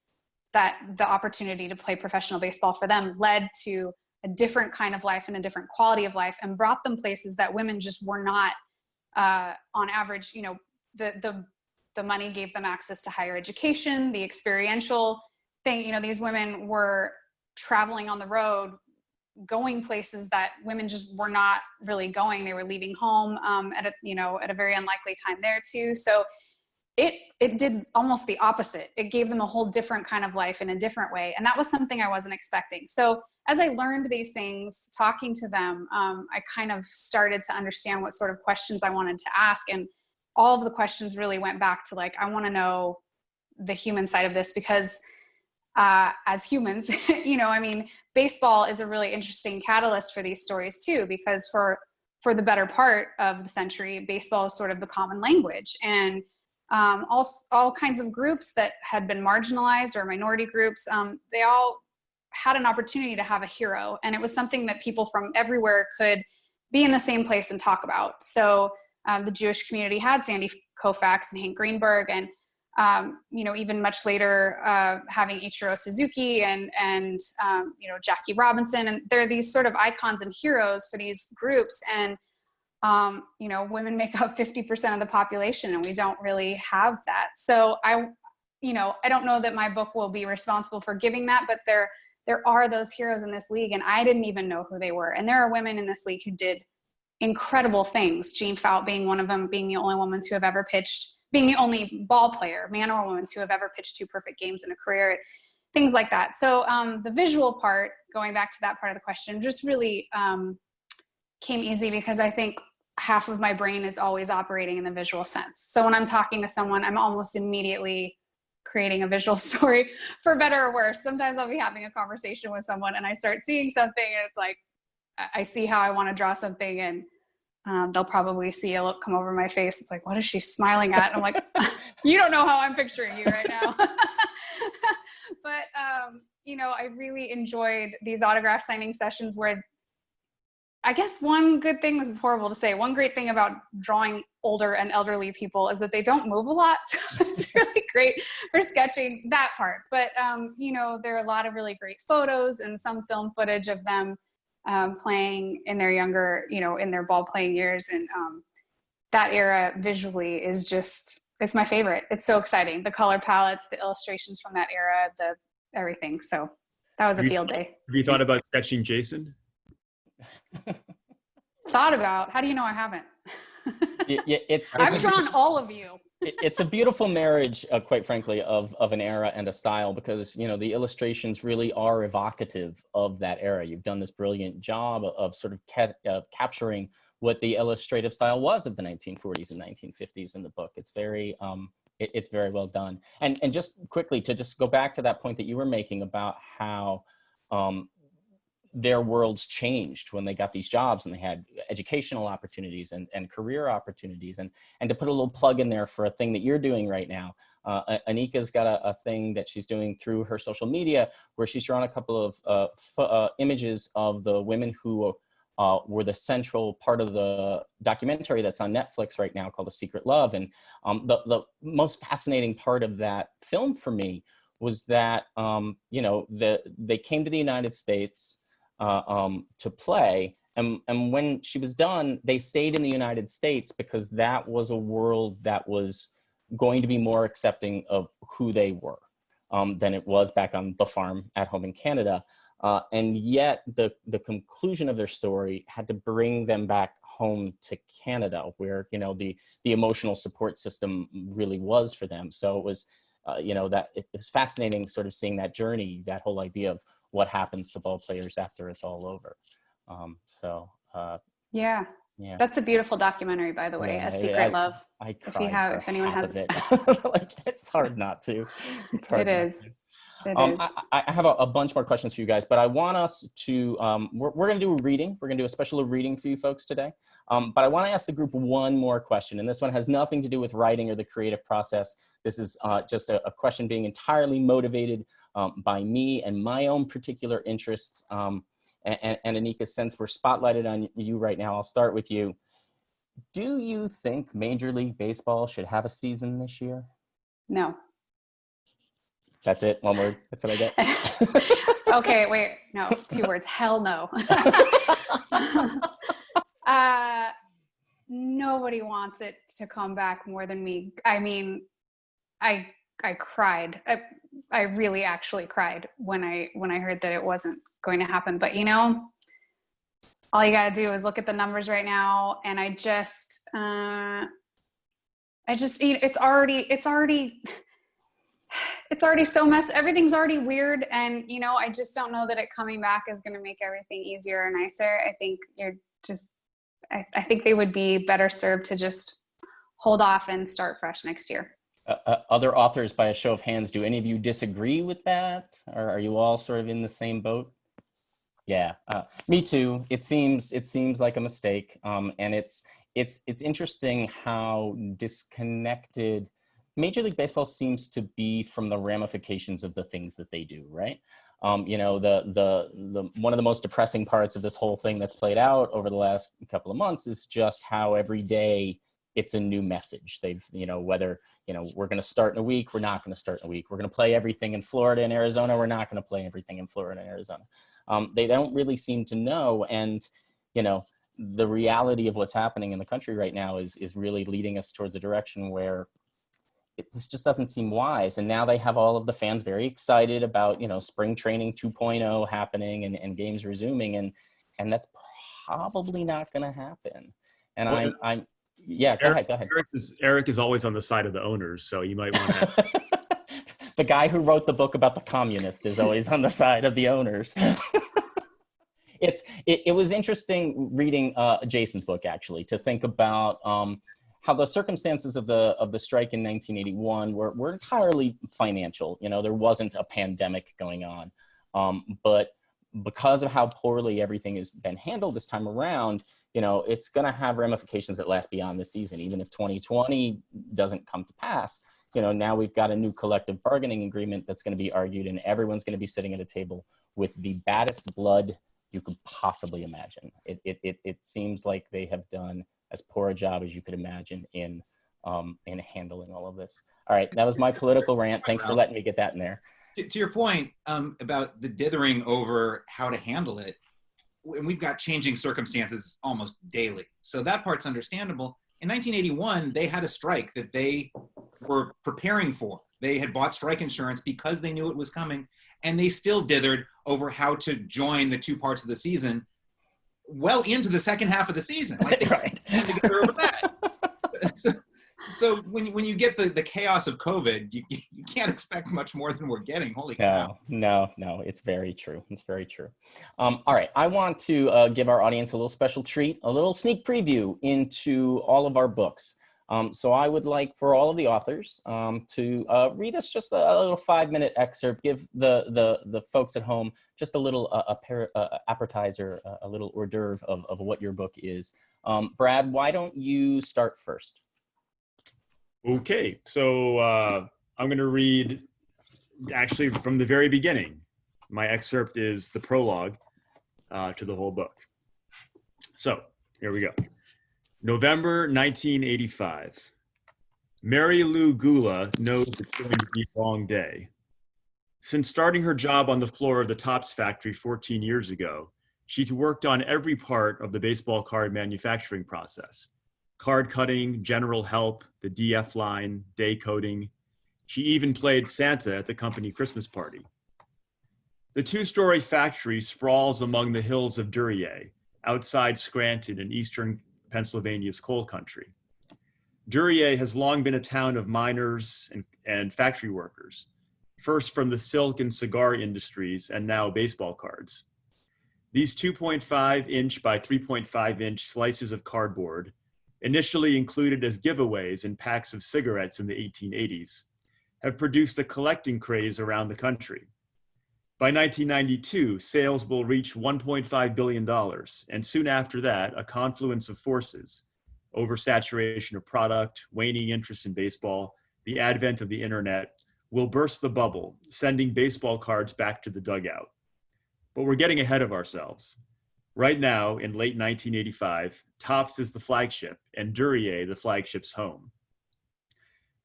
that the opportunity to play professional baseball for them led to a different kind of life and a different quality of life, and brought them places that women just were not, on average. You know, the money gave them access to higher education, the experiential thing. You know, these women were traveling on the road, going places that women just were not really going. They were leaving home at a very unlikely time there too. So it did almost the opposite. It gave them a whole different kind of life in a different way. And that was something I wasn't expecting. So as I learned these things, talking to them, I kind of started to understand what sort of questions I wanted to ask. And all of the questions really went back to like, I want to know the human side of this, because as humans, you know, I mean, baseball is a really interesting catalyst for these stories too, because for the better part of the century, baseball is sort of the common language. And all kinds of groups that had been marginalized, or minority groups, they all had an opportunity to have a hero. And it was something that people from everywhere could be in the same place and talk about. So the Jewish community had Sandy Koufax and Hank Greenberg, and you know, even much later, having Ichiro Suzuki and you know, Jackie Robinson, and they're these sort of icons and heroes for these groups. And you know, women make up 50% of the population, and we don't really have that. So I don't know that my book will be responsible for giving that, but there are those heroes in this league, and I didn't even know who they were. And there are women in this league who did incredible things. Jean Fout being one of them, being the only woman to have ever pitched, being the only ball player, man or woman, to have ever pitched 2 perfect games in a career, things like that. So the visual part, going back to that part of the question, just really came easy, because I think half of my brain is always operating in the visual sense. So when I'm talking to someone, I'm almost immediately creating a visual story, for better or worse. Sometimes I'll be having a conversation with someone and I start seeing something, and it's like, I see how I want to draw something, and they'll probably see a look come over my face. It's like, what is she smiling at? And I'm like, you don't know how I'm picturing you right now. But, you know, I really enjoyed these autograph signing sessions where, I guess one good thing, this is horrible to say, one great thing about drawing older and elderly people is that they don't move a lot. So it's really great for sketching that part. But, you know, there are a lot of really great photos and some film footage of them playing in their younger, you know, in their ball playing years. And that era visually is just, it's my favorite. It's so exciting. The color palettes, the illustrations from that era, everything. So that was a field day. Have you thought about sketching Jason? Thought about? How do you know I haven't? I've drawn all of you. It's a beautiful marriage, quite frankly, of an era and a style, because, you know, the illustrations really are evocative of that era. You've done this brilliant job of sort of capturing what the illustrative style was of the 1940s and 1950s in the book. It's very it's very well done. And just quickly, to just go back to that point that you were making about how their worlds changed when they got these jobs and they had educational opportunities and career opportunities. And to put a little plug in there for a thing that you're doing right now, Anika's got a thing that she's doing through her social media where she's drawn a couple of images of the women who were the central part of the documentary that's on Netflix right now called A Secret Love. And the most fascinating part of that film for me was that, you know, they came to the United States to play. And when she was done, they stayed in the United States because that was a world that was going to be more accepting of who they were. than it was back on the farm at home in Canada. And yet the conclusion of their story had to bring them back home to Canada, where, you know, the emotional support system really was for them. So it was, that it was fascinating sort of seeing that journey, that whole idea of what happens to ball players after it's all over. Yeah. Yeah. That's a beautiful documentary, by the way, Yeah, A Secret Love. I If you cried have, for if anyone half has, of it. Like, it's hard not to. It's hard it not is. to. It is. I have a bunch more questions for you guys, but I want us to, we're going to do a reading. We're going to do a special reading for you folks today. But I want to ask the group one more question, and this one has nothing to do with writing or the creative process. This is just a question being entirely motivated by me and my own particular interests. And Anika, since we're spotlighted on you right now, I'll start with you. Do you think Major League Baseball should have a season this year? No. That's it? One word? That's what I get? Okay, wait. No, 2 words. Hell no. Nobody wants it to come back more than me. I mean, I cried. I really actually cried when I heard that it wasn't going to happen. But, you know, all you got to do is look at the numbers right now. And it's already so messed. Everything's already weird. And, you know, I just don't know that it coming back is going to make everything easier or nicer. I think I think they would be better served to just hold off and start fresh next year. Other authors, by a show of hands, do any of you disagree with that? Or are you all sort of in the same boat? Yeah, me too. It seems like a mistake. And it's interesting how disconnected Major League Baseball seems to be from the ramifications of the things that they do, right? You know, the one of the most depressing parts of this whole thing that's played out over the last couple of months is just how every day it's a new message. They've, you know, whether, you know, we're going to start in a week, we're not going to start in a week. We're going to play everything in Florida and Arizona. We're not going to play everything in Florida and Arizona. They don't really seem to know. And, you know, the reality of what's happening in the country right now is really leading us towards a direction where this just doesn't seem wise. And now they have all of the fans very excited about, you know, spring training 2.0 happening and games resuming. And that's probably not going to happen. And well, yeah, go ahead. Eric is always on the side of the owners, so you might want to. The guy who wrote the book about the communist is always on the side of the owners. It was interesting reading Jason's book, actually, to think about how the circumstances of the strike in 1981 were entirely financial. You know, there wasn't a pandemic going on, but because of how poorly everything has been handled this time around, you know, it's going to have ramifications that last beyond the season. Even if 2020 doesn't come to pass, you know, now we've got a new collective bargaining agreement that's going to be argued, and everyone's going to be sitting at a table with the baddest blood you could possibly imagine. It seems like they have done as poor a job as you could imagine in handling all of this. All right, that was my political rant. Thanks for letting me get that in there. To your point about the dithering over how to handle it, and we've got changing circumstances almost daily. So that part's understandable. In 1981, they had a strike that they were preparing for. They had bought strike insurance because they knew it was coming, and they still dithered over how to join the two parts of the season well into the second half of the season. Like they right. together over that. So when you get the chaos of COVID, you can't expect much more than we're getting. Holy cow. No, it's very true. It's very true. All right, I want to give our audience a little special treat, a little sneak preview into all of our books. So I would like for all of the authors to read us just a little 5-minute excerpt, give the folks at home just a little appetizer, a little hors d'oeuvre of what your book is. Brad, why don't you start first? Okay, so I'm going to read actually from the very beginning. My excerpt is the prologue to the whole book. So here we go. November 1985. Mary Lou Gula knows it's going to be a long day. Since starting her job on the floor of the Topps factory 14 years ago, she's worked on every part of the baseball card manufacturing process. Card cutting, general help, the DF line, day coding. She even played Santa at the company Christmas party. The two-story factory sprawls among the hills of Duryea, outside Scranton in eastern Pennsylvania's coal country. Duryea has long been a town of miners and factory workers, first from the silk and cigar industries and now baseball cards. These 2.5-inch by 3.5-inch slices of cardboard, initially included as giveaways in packs of cigarettes in the 1880s, have produced a collecting craze around the country. By 1992, sales will reach $1.5 billion, and soon after that, a confluence of forces, oversaturation of product, waning interest in baseball, the advent of the internet, will burst the bubble, sending baseball cards back to the dugout. But we're getting ahead of ourselves. Right now, in late 1985, Topps is the flagship, and Duryea the flagship's home.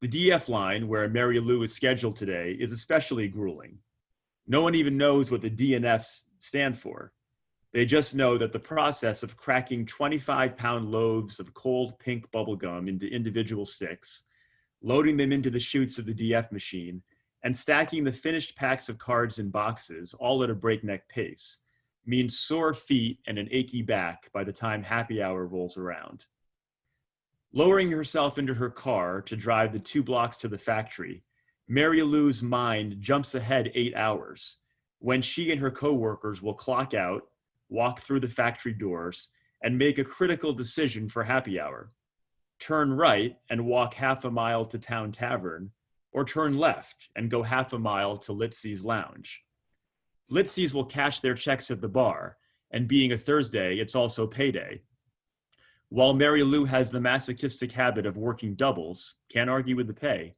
The DF line, where Mary Lou is scheduled today, is especially grueling. No one even knows what the DNFs stand for. They just know that the process of cracking 25-pound loaves of cold pink bubblegum into individual sticks, loading them into the chutes of the DF machine, and stacking the finished packs of cards in boxes, all at a breakneck pace, means sore feet and an achy back by the time happy hour rolls around. Lowering herself into her car to drive the 2 blocks to the factory, Mary Lou's mind jumps ahead 8 hours, when she and her coworkers will clock out, walk through the factory doors, and make a critical decision for happy hour. Turn right and walk half a mile to Town Tavern, or turn left and go half a mile to Litsy's Lounge. Litsy's will cash their checks at the bar, and being a Thursday, it's also payday. While Mary Lou has the masochistic habit of working doubles, can't argue with the pay,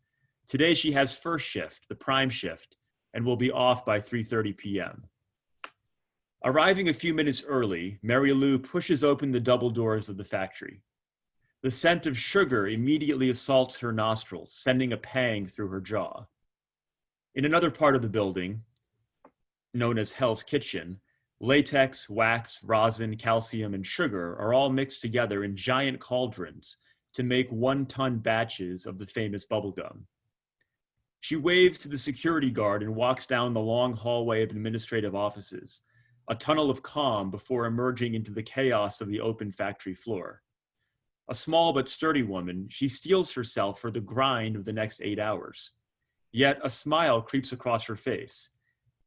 today she has first shift, the prime shift, and will be off by 3:30 p.m. Arriving a few minutes early, Mary Lou pushes open the double doors of the factory. The scent of sugar immediately assaults her nostrils, sending a pang through her jaw. In another part of the building, known as Hell's Kitchen, latex, wax, rosin, calcium, and sugar are all mixed together in giant cauldrons to make 1-ton batches of the famous bubblegum. She waves to the security guard and walks down the long hallway of administrative offices, a tunnel of calm before emerging into the chaos of the open factory floor. A small but sturdy woman, she steels herself for the grind of the next 8 hours. Yet a smile creeps across her face.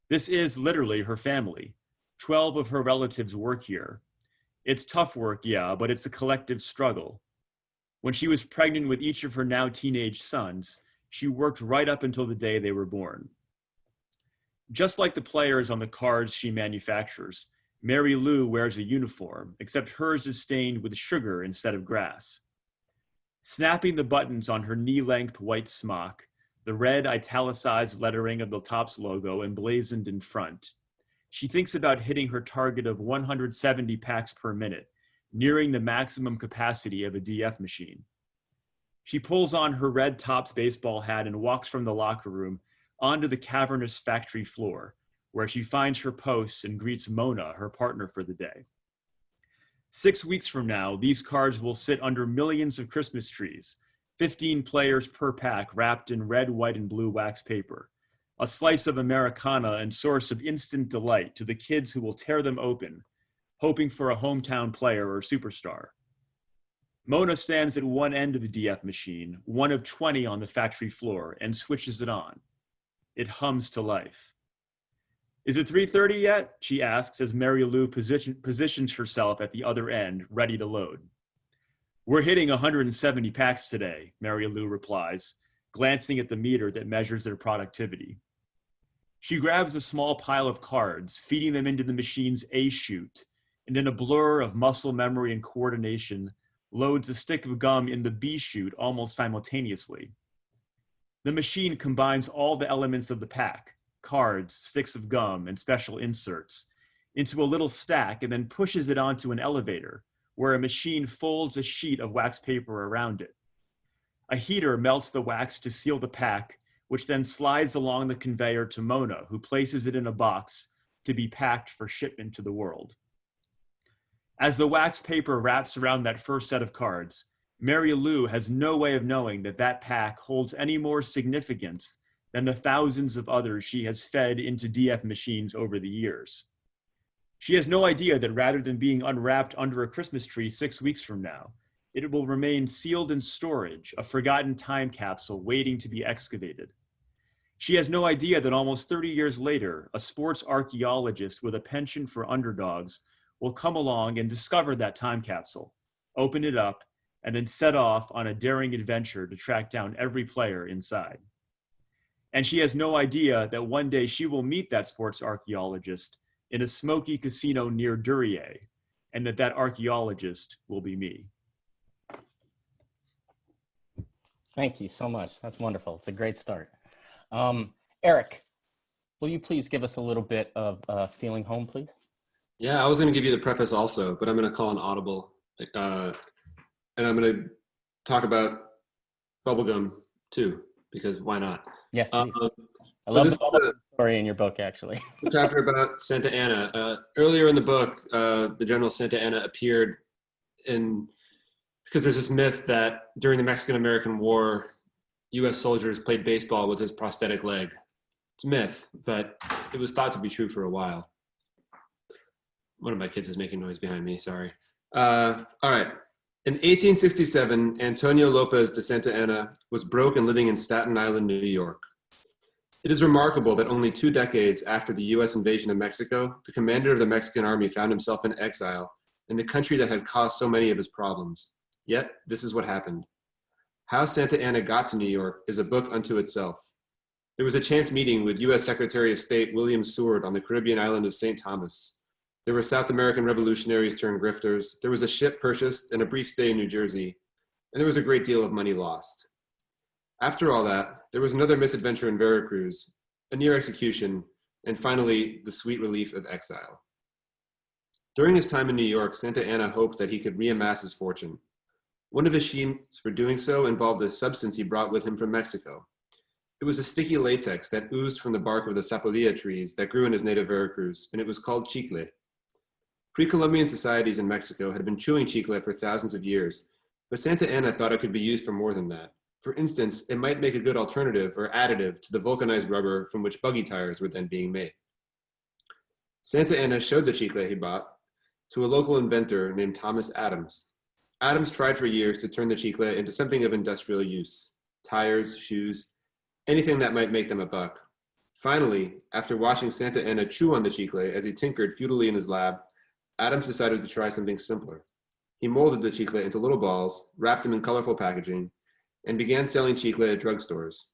This is literally her family. 12 of her relatives work here. It's tough work, yeah, but it's a collective struggle. When she was pregnant with each of her now teenage sons, she worked right up until the day they were born. Just like the players on the cards she manufactures, Mary Lou wears a uniform, except hers is stained with sugar instead of grass. Snapping the buttons on her knee-length white smock, the red italicized lettering of the Topps logo emblazoned in front, she thinks about hitting her target of 170 packs per minute, nearing the maximum capacity of a DF machine. She pulls on her red Topps baseball hat and walks from the locker room onto the cavernous factory floor, where she finds her posts and greets Mona, her partner for the day. 6 weeks from now, these cards will sit under millions of Christmas trees, 15 players per pack wrapped in red, white, and blue wax paper, a slice of Americana and source of instant delight to the kids who will tear them open, hoping for a hometown player or superstar. Mona stands at one end of the DF machine, one of 20 on the factory floor, and switches it on. It hums to life. "Is it 3:30 yet?" she asks as Mary Lou positions herself at the other end, ready to load. "We're hitting 170 packs today," Mary Lou replies, glancing at the meter that measures their productivity. She grabs a small pile of cards, feeding them into the machine's A chute, and in a blur of muscle memory and coordination, loads a stick of gum in the B chute almost simultaneously. The machine combines all the elements of the pack, cards, sticks of gum, and special inserts, into a little stack and then pushes it onto an elevator, where a machine folds a sheet of wax paper around it. A heater melts the wax to seal the pack, which then slides along the conveyor to Mona, who places it in a box to be packed for shipment to the world. As the wax paper wraps around that first set of cards, Mary Lou has no way of knowing that that pack holds any more significance than the thousands of others she has fed into DF machines over the years. She has no idea that rather than being unwrapped under a Christmas tree 6 weeks from now, it will remain sealed in storage, a forgotten time capsule waiting to be excavated. She has no idea that almost 30 years later, a sports archaeologist with a penchant for underdogs will come along and discover that time capsule, open it up, and then set off on a daring adventure to track down every player inside. And she has no idea that one day she will meet that sports archaeologist in a smoky casino near Duryea, and that archaeologist will be me. Thank you so much. That's wonderful. It's a great start. Eric, will you please give us a little bit of Stealing Home, please? Yeah, I was going to give you the preface also, but I'm going to call an audible. And I'm going to talk about bubblegum too, because why not? Yes, please. I love the bubblegum story in your book, actually. The chapter about Santa Anna. Earlier in the book, the General Santa Anna appeared because there's this myth that during the Mexican-American War, U.S. soldiers played baseball with his prosthetic leg. It's a myth, but it was thought to be true for a while. One of my kids is making noise behind me, sorry. All right. In 1867, Antonio Lopez de Santa Anna was broke and living in Staten Island, New York. It is remarkable that only 2 decades after the U.S. invasion of Mexico, the commander of the Mexican army found himself in exile in the country that had caused so many of his problems. Yet, this is what happened. How Santa Anna got to New York is a book unto itself. There was a chance meeting with U.S. Secretary of State William Seward on the Caribbean island of St. Thomas. There were South American revolutionaries turned grifters. There was a ship purchased and a brief stay in New Jersey. And there was a great deal of money lost. After all that, there was another misadventure in Veracruz, a near execution, and finally, the sweet relief of exile. During his time in New York, Santa Anna hoped that he could reamass his fortune. One of his schemes for doing so involved a substance he brought with him from Mexico. It was a sticky latex that oozed from the bark of the sapodilla trees that grew in his native Veracruz, and it was called chicle. Pre-Columbian societies in Mexico had been chewing chicle for thousands of years, but Santa Anna thought it could be used for more than that. For instance, it might make a good alternative or additive to the vulcanized rubber from which buggy tires were then being made. Santa Anna showed the chicle he bought to a local inventor named Thomas Adams. Adams tried for years to turn the chicle into something of industrial use: tires, shoes, anything that might make them a buck. Finally, after watching Santa Anna chew on the chicle as he tinkered futilely in his lab, Adams decided to try something simpler. He molded the chicle into little balls, wrapped them in colorful packaging, and began selling chicle at drugstores.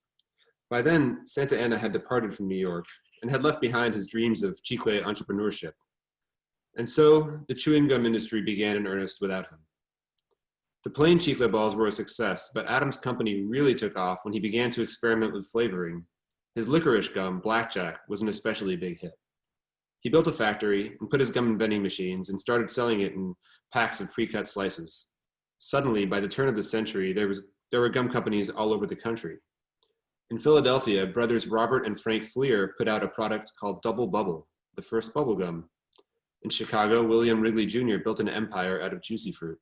By then, Santa Anna had departed from New York and had left behind his dreams of chicle entrepreneurship. And so, the chewing gum industry began in earnest without him. The plain chicle balls were a success, but Adams' company really took off when he began to experiment with flavoring. His licorice gum, Blackjack, was an especially big hit. He built a factory and put his gum in vending machines and started selling it in packs of pre-cut slices. Suddenly, by the turn of the century, there were gum companies all over the country. In Philadelphia, brothers Robert and Frank Fleer put out a product called Double Bubble, the first bubble gum. In Chicago, William Wrigley Jr. built an empire out of juicy fruit.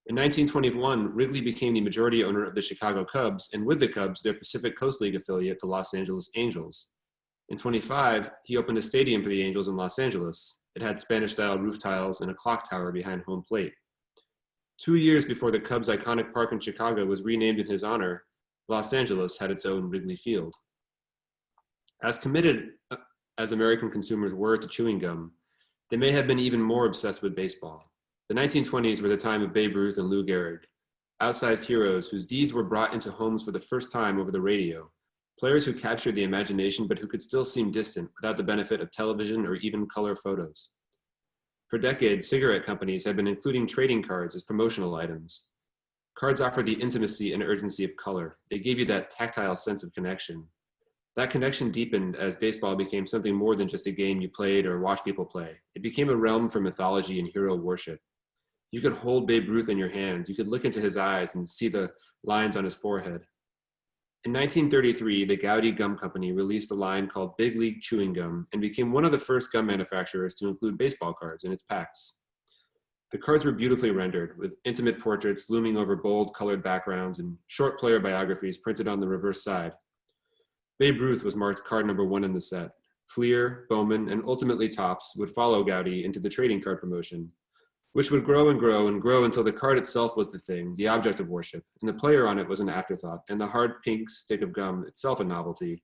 In 1921, Wrigley became the majority owner of the Chicago Cubs, and with the Cubs, their Pacific Coast League affiliate, the Los Angeles Angels. In 25, he opened a stadium for the Angels in Los Angeles. It had Spanish-style roof tiles and a clock tower behind home plate. 2 years before the Cubs' iconic park in Chicago was renamed in his honor, Los Angeles had its own Wrigley Field. As committed as American consumers were to chewing gum, they may have been even more obsessed with baseball. The 1920s were the time of Babe Ruth and Lou Gehrig, outsized heroes whose deeds were brought into homes for the first time over the radio, players who captured the imagination but who could still seem distant without the benefit of television or even color photos. For decades, cigarette companies have been including trading cards as promotional items. Cards offer the intimacy and urgency of color. They gave you that tactile sense of connection. That connection deepened as baseball became something more than just a game you played or watched people play. It became a realm for mythology and hero worship. You could hold Babe Ruth in your hands. You could look into his eyes and see the lines on his forehead. In 1933, the Gowdy Gum Company released a line called Big League Chewing Gum and became one of the first gum manufacturers to include baseball cards in its packs. The cards were beautifully rendered, with intimate portraits looming over bold colored backgrounds and short player biographies printed on the reverse side. Babe Ruth was marked card number 1 in the set. Fleer, Bowman, and ultimately Topps would follow Gowdy into the trading card promotion, which would grow and grow and grow until the card itself was the thing, the object of worship, and the player on it was an afterthought, and the hard pink stick of gum itself a novelty,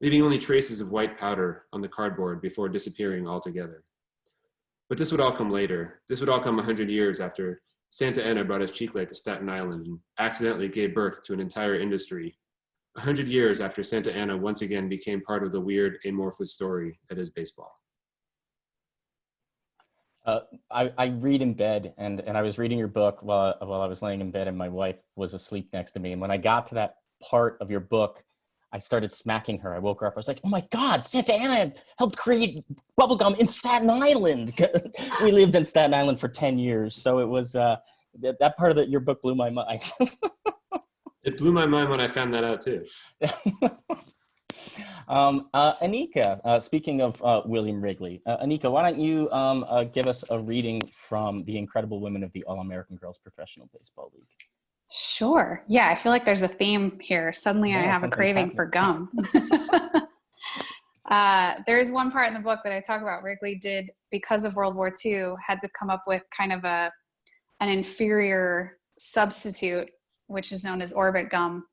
leaving only traces of white powder on the cardboard before disappearing altogether. But this would all come later. This would all come 100 years after Santa Anna brought his cheek light to Staten Island and accidentally gave birth to an entire industry. 100 years after Santa Anna once again became part of the weird, amorphous story that is baseball. I read in bed, and I was reading your book while I was laying in bed, and my wife was asleep next to me. And when I got to that part of your book, I started smacking her. I woke her up. I was like, "Oh my God, Santa Anna helped create bubblegum in Staten Island." We lived in Staten Island for 10 years, so it was that part of your book blew my mind. It blew my mind when I found that out too. Anika, speaking of William Wrigley, Anika, why don't you give us a reading from The Incredible Women of the All-American Girls Professional Baseball League? Sure. Yeah, I feel like there's a theme here. Suddenly I have a craving for gum. There's one part in the book that I talk about. Wrigley did, because of World War II, had to come up with kind of an inferior substitute, which is known as orbit gum.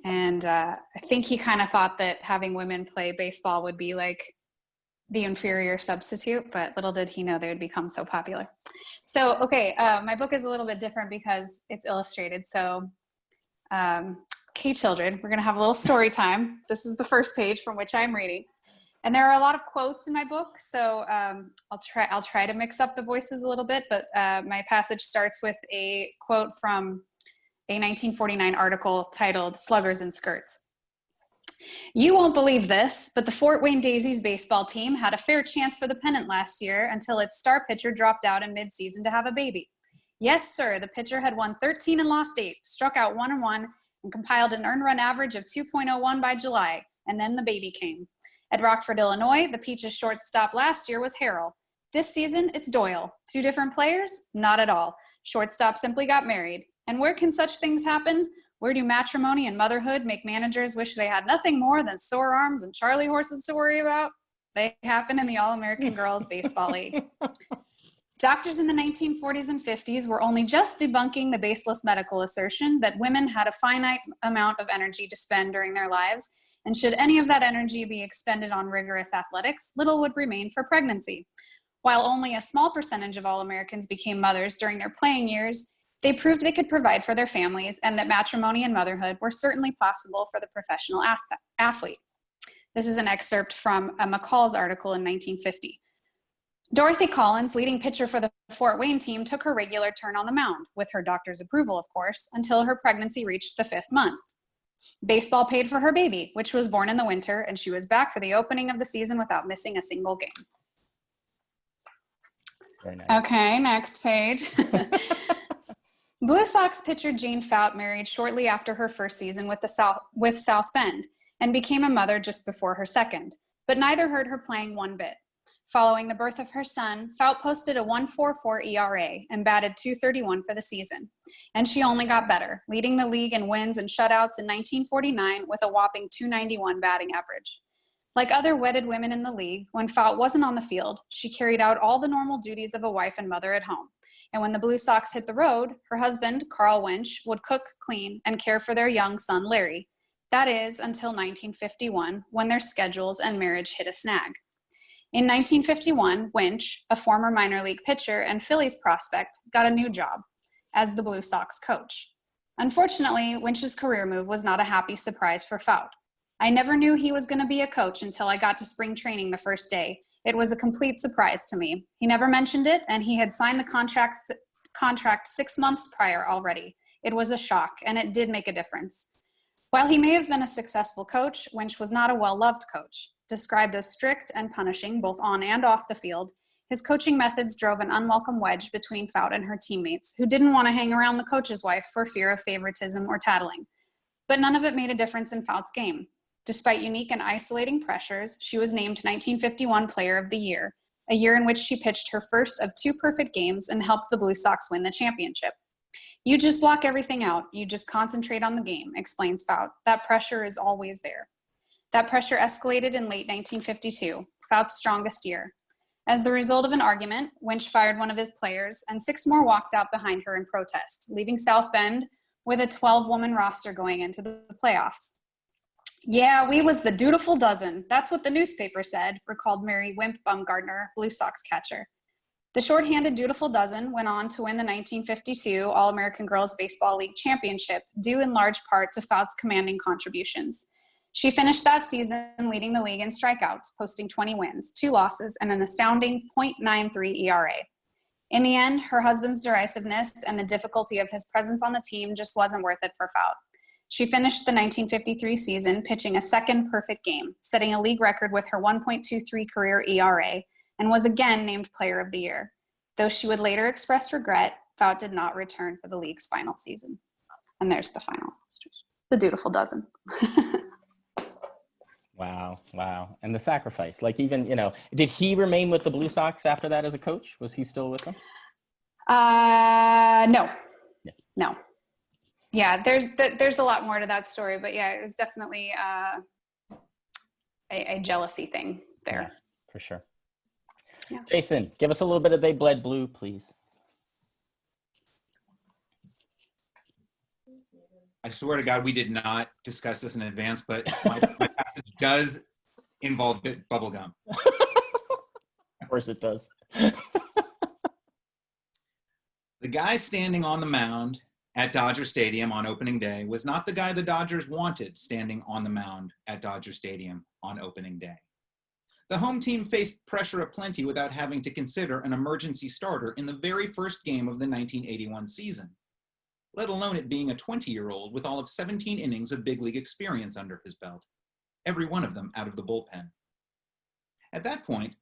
And I think he kind of thought that having women play baseball would be like the inferior substitute, but little did he know they would become so popular. So, okay, my book is a little bit different because it's illustrated. So, okay, children, we're going to have a little story time. This is the first page from which I'm reading. And there are a lot of quotes in my book, so I'll try to mix up the voices a little bit, but my passage starts with a quote from a 1949 article titled "Sluggers in Skirts." "You won't believe this, but the Fort Wayne Daisies baseball team had a fair chance for the pennant last year until its star pitcher dropped out in midseason to have a baby. Yes, sir, the pitcher had won 13 and lost 8, struck out 1 and 1, and compiled an earned run average of 2.01 by July, and then the baby came. At Rockford, Illinois, the Peaches' shortstop last year was Harrell. This season, it's Doyle. 2 different players? Not at all. Shortstop simply got married. And where can such things happen? Where do matrimony and motherhood make managers wish they had nothing more than sore arms and Charlie horses to worry about? They happen in the All-American Girls Baseball League. Doctors in the 1940s and 50s were only just debunking the baseless medical assertion that women had a finite amount of energy to spend during their lives, and should any of that energy be expended on rigorous athletics, little would remain for pregnancy. While only a small percentage of All-Americans became mothers during their playing years, they proved they could provide for their families and that matrimony and motherhood were certainly possible for the professional athlete. This is an excerpt from a McCall's article in 1950. Dorothy Collins, leading pitcher for the Fort Wayne team, took her regular turn on the mound, with her doctor's approval, of course, until her pregnancy reached the 5th month. Baseball paid for her baby, which was born in the winter, and she was back for the opening of the season without missing a single game. Very nice. Okay, next page. Blue Sox pitcher Jane Fout married shortly after her first season with South Bend and became a mother just before her second, but neither hurt her playing one bit. Following the birth of her son, Fout posted a 1.44 ERA and batted .231 for the season, and she only got better, leading the league in wins and shutouts in 1949 with a whopping .291 batting average. Like other wedded women in the league, when Fout wasn't on the field, she carried out all the normal duties of a wife and mother at home. And when the Blue Sox hit the road, her husband, Carl Winch, would cook, clean, and care for their young son, Larry. That is, until 1951, when their schedules and marriage hit a snag. In 1951, Winch, a former minor league pitcher and Phillies prospect, got a new job as the Blue Sox coach. Unfortunately, Winch's career move was not a happy surprise for Fout. "I never knew he was going to be a coach until I got to spring training the first day. It was a complete surprise to me. He never mentioned it, and he had signed the contract 6 months prior already. It was a shock, and it did make a difference." While he may have been a successful coach, Winch was not a well-loved coach. Described as strict and punishing both on and off the field, his coaching methods drove an unwelcome wedge between Fout and her teammates, who didn't want to hang around the coach's wife for fear of favoritism or tattling. But none of it made a difference in Fout's game. Despite unique and isolating pressures, she was named 1951 Player of the Year, a year in which she pitched her first of 2 perfect games and helped the Blue Sox win the championship. "You just block everything out. You just concentrate on the game," explains Fout. "That pressure is always there." That pressure escalated in late 1952, Fout's strongest year. As the result of an argument, Winch fired one of his players, and 6 more walked out behind her in protest, leaving South Bend with a 12-woman roster going into the playoffs. "Yeah, we was the dutiful dozen. That's what the newspaper said," recalled Mary Wimp Bumgardner, Blue Sox catcher. The shorthanded dutiful dozen went on to win the 1952 All-American Girls Baseball League Championship, due in large part to Fout's commanding contributions. She finished that season leading the league in strikeouts, posting 20 wins, 2 losses, and an astounding .93 ERA. In the end, her husband's derisiveness and the difficulty of his presence on the team just wasn't worth it for Fout. She finished the 1953 season pitching a second perfect game, setting a league record with her 1.23 career ERA, and was again named Player of the Year. Though she would later express regret, Fout did not return for the league's final season. And there's the final. The dutiful dozen. Wow, wow. And the sacrifice, like even, did he remain with the Blue Sox after that as a coach? Was he still with them? No. Yeah. No. Yeah, there's a lot more to that story, but yeah, it was definitely a jealousy thing there. Yeah, for sure. Yeah. Jason, give us a little bit of They Bled Blue, please. I swear to God, we did not discuss this in advance, but my passage does involve bubble gum. Of course it does. The guy standing on the mound at Dodger Stadium on opening day was not the guy the Dodgers wanted standing on the mound at Dodger Stadium on opening day. The home team faced pressure aplenty without having to consider an emergency starter in the very first game of the 1981 season, let alone it being a 20-year-old with all of 17 innings of big league experience under his belt, every one of them out of the bullpen. At that point,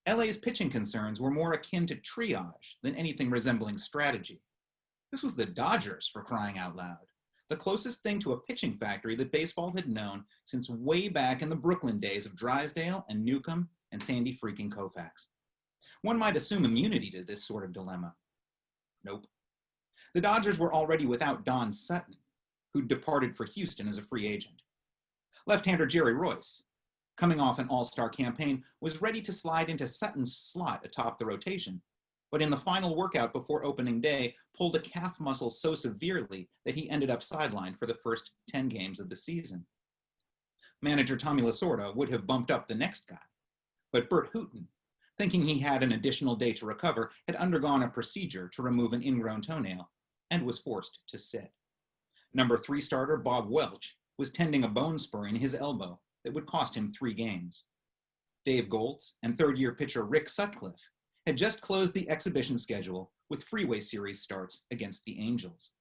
LA's pitching concerns were more akin to triage than anything resembling strategy. This was the Dodgers, for crying out loud, the closest thing to a pitching factory that baseball had known since way back in the Brooklyn days of Drysdale and Newcomb and Sandy freaking Koufax. One might assume immunity to this sort of dilemma. Nope. The Dodgers were already without Don Sutton, who'd departed for Houston as a free agent. Left-hander Jerry Royce, coming off an all-star campaign, was ready to slide into Sutton's slot atop the rotation, but in the final workout before opening day, pulled a calf muscle so severely that he ended up sidelined for the first 10 games of the season. Manager Tommy Lasorda would have bumped up the next guy, but Bert Hooton, thinking he had an additional day to recover, had undergone a procedure to remove an ingrown toenail and was forced to sit. Number 3 starter Bob Welch was tending a bone spur in his elbow that would cost him 3 games. Dave Goltz and third-year pitcher Rick Sutcliffe had just closed the exhibition schedule with Freeway Series starts against the Angels.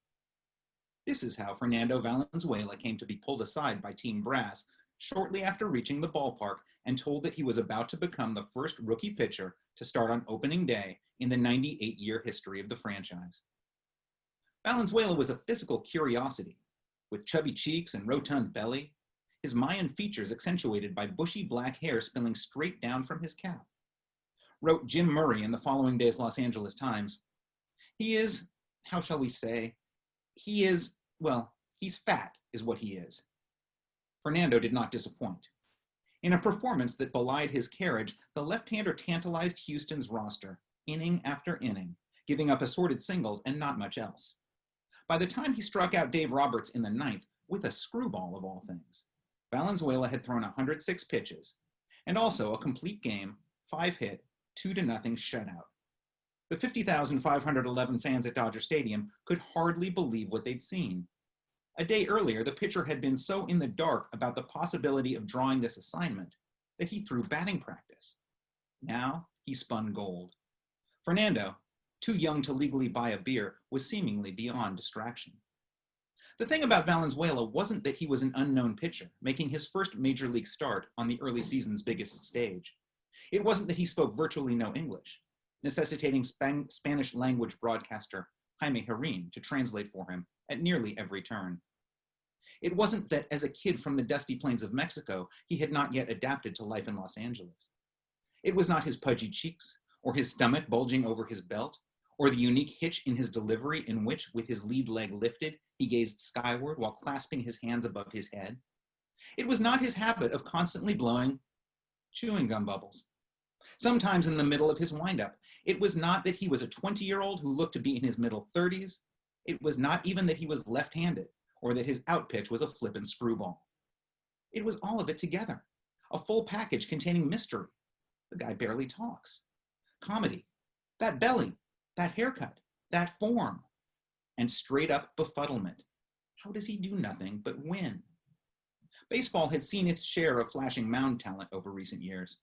This is how Fernando Valenzuela came to be pulled aside by Team Brass shortly after reaching the ballpark and told that he was about to become the first rookie pitcher to start on opening day in the 98-year history of the franchise. Valenzuela was a physical curiosity, with chubby cheeks and rotund belly, his Mayan features accentuated by bushy black hair spilling straight down from his cap. Wrote Jim Murray in the following day's Los Angeles Times, "He is, how shall we say, he's fat is what he is." Fernando did not disappoint. In a performance that belied his carriage, the left-hander tantalized Houston's roster, inning after inning, giving up assorted singles and not much else. By the time he struck out Dave Roberts in the 9th, with a screwball of all things, Valenzuela had thrown 106 pitches, and also a complete game, 5-hit, 2-0 shutout. The 50,511 fans at Dodger Stadium could hardly believe what they'd seen. A day earlier, the pitcher had been so in the dark about the possibility of drawing this assignment that he threw batting practice. Now he spun gold. Fernando, too young to legally buy a beer, was seemingly beyond distraction. The thing about Valenzuela wasn't that he was an unknown pitcher, making his first major league start on the early season's biggest stage. It wasn't that he spoke virtually no English, necessitating Spanish language broadcaster Jaime Herrin to translate for him at nearly every turn. It wasn't that as a kid from the dusty plains of Mexico, he had not yet adapted to life in Los Angeles. It was not his pudgy cheeks, or his stomach bulging over his belt, or the unique hitch in his delivery in which, with his lead leg lifted, he gazed skyward while clasping his hands above his head. It was not his habit of constantly blowing chewing gum bubbles, sometimes in the middle of his windup. It was not that he was a 20-year-old who looked to be in his middle 30s. It was not even that he was left-handed, or that his outpitch was a flippant screwball. It was all of it together, a full package containing mystery. The guy barely talks. Comedy, that belly, that haircut, that form, and straight-up befuddlement. How does he do nothing but win? Baseball had seen its share of flashing mound talent over recent years.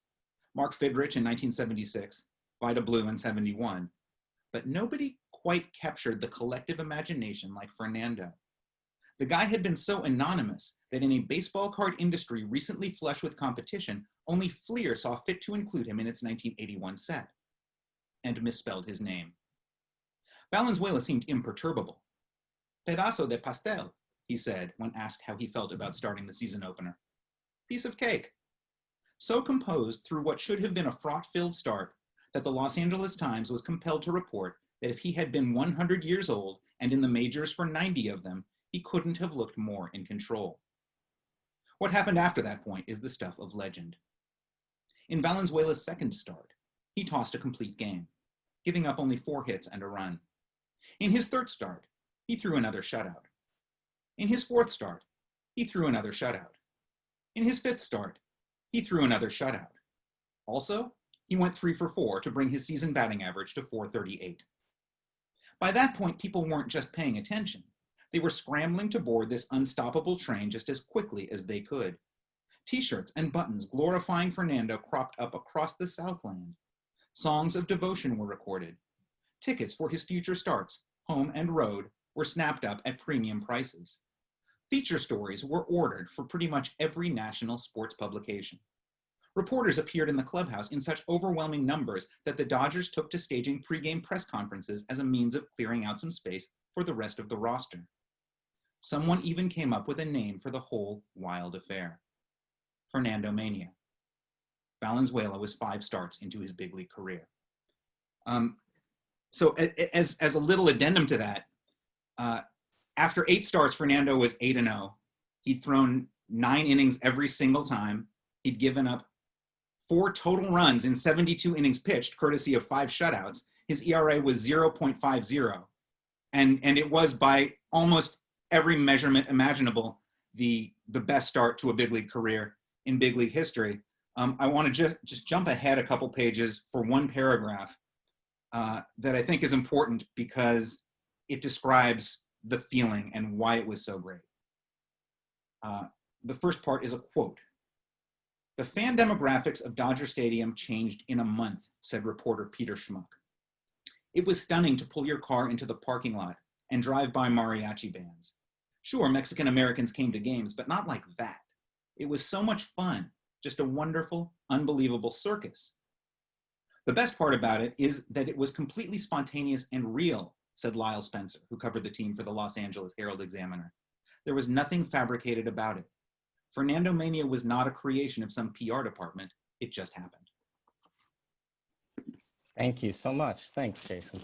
Mark Fidrich in 1976, Vida Blue in 71, but nobody quite captured the collective imagination like Fernando. The guy had been so anonymous that in a baseball card industry recently flush with competition, only Fleer saw fit to include him in its 1981 set, and misspelled his name. Valenzuela seemed imperturbable. Pedazo de pastel, he said when asked how he felt about starting the season opener. Piece of cake. So composed through what should have been a fraught-filled start that the Los Angeles Times was compelled to report that if he had been 100 years old and in the majors for 90 of them, he couldn't have looked more in control. What happened after that point is the stuff of legend. In Valenzuela's second start, he tossed a complete game, giving up only 4 hits and a run. In his third start, he threw another shutout. In his fourth start, he threw another shutout. In his fifth start, he threw another shutout. Also, he went 3 for 4 to bring his season batting average to .438. By that point, people weren't just paying attention. They were scrambling to board this unstoppable train just as quickly as they could. T-shirts and buttons glorifying Fernando cropped up across the Southland. Songs of devotion were recorded. Tickets for his future starts, home and road, were snapped up at premium prices. Feature stories were ordered for pretty much every national sports publication. Reporters appeared in the clubhouse in such overwhelming numbers that the Dodgers took to staging pregame press conferences as a means of clearing out some space for the rest of the roster. Someone even came up with a name for the whole wild affair: Fernando Mania. Valenzuela was 5 starts into his big league career. So as a little addendum to that, after 8 starts, Fernando was 8-0. He'd thrown 9 innings every single time. He'd given up 4 total runs in 72 innings pitched, courtesy of 5 shutouts. His ERA was 0.50. And it was, by almost every measurement imaginable, the best start to a big league career in big league history. I want to just jump ahead a couple pages for one paragraph that I think is important because it describes the feeling and why it was so great. The first part is a quote. "The fan demographics of Dodger Stadium changed in a month," said reporter Peter Schmuck. "It was stunning to pull your car into the parking lot and drive by mariachi bands. Sure, Mexican Americans came to games, but not like that. It was so much fun, just a wonderful, unbelievable circus. The best part about it is that it was completely spontaneous and real," said Lyle Spencer, who covered the team for the Los Angeles Herald-Examiner. "There was nothing fabricated about it. Fernando Mania was not a creation of some PR department. It just happened." Thank you so much. Thanks, Jason.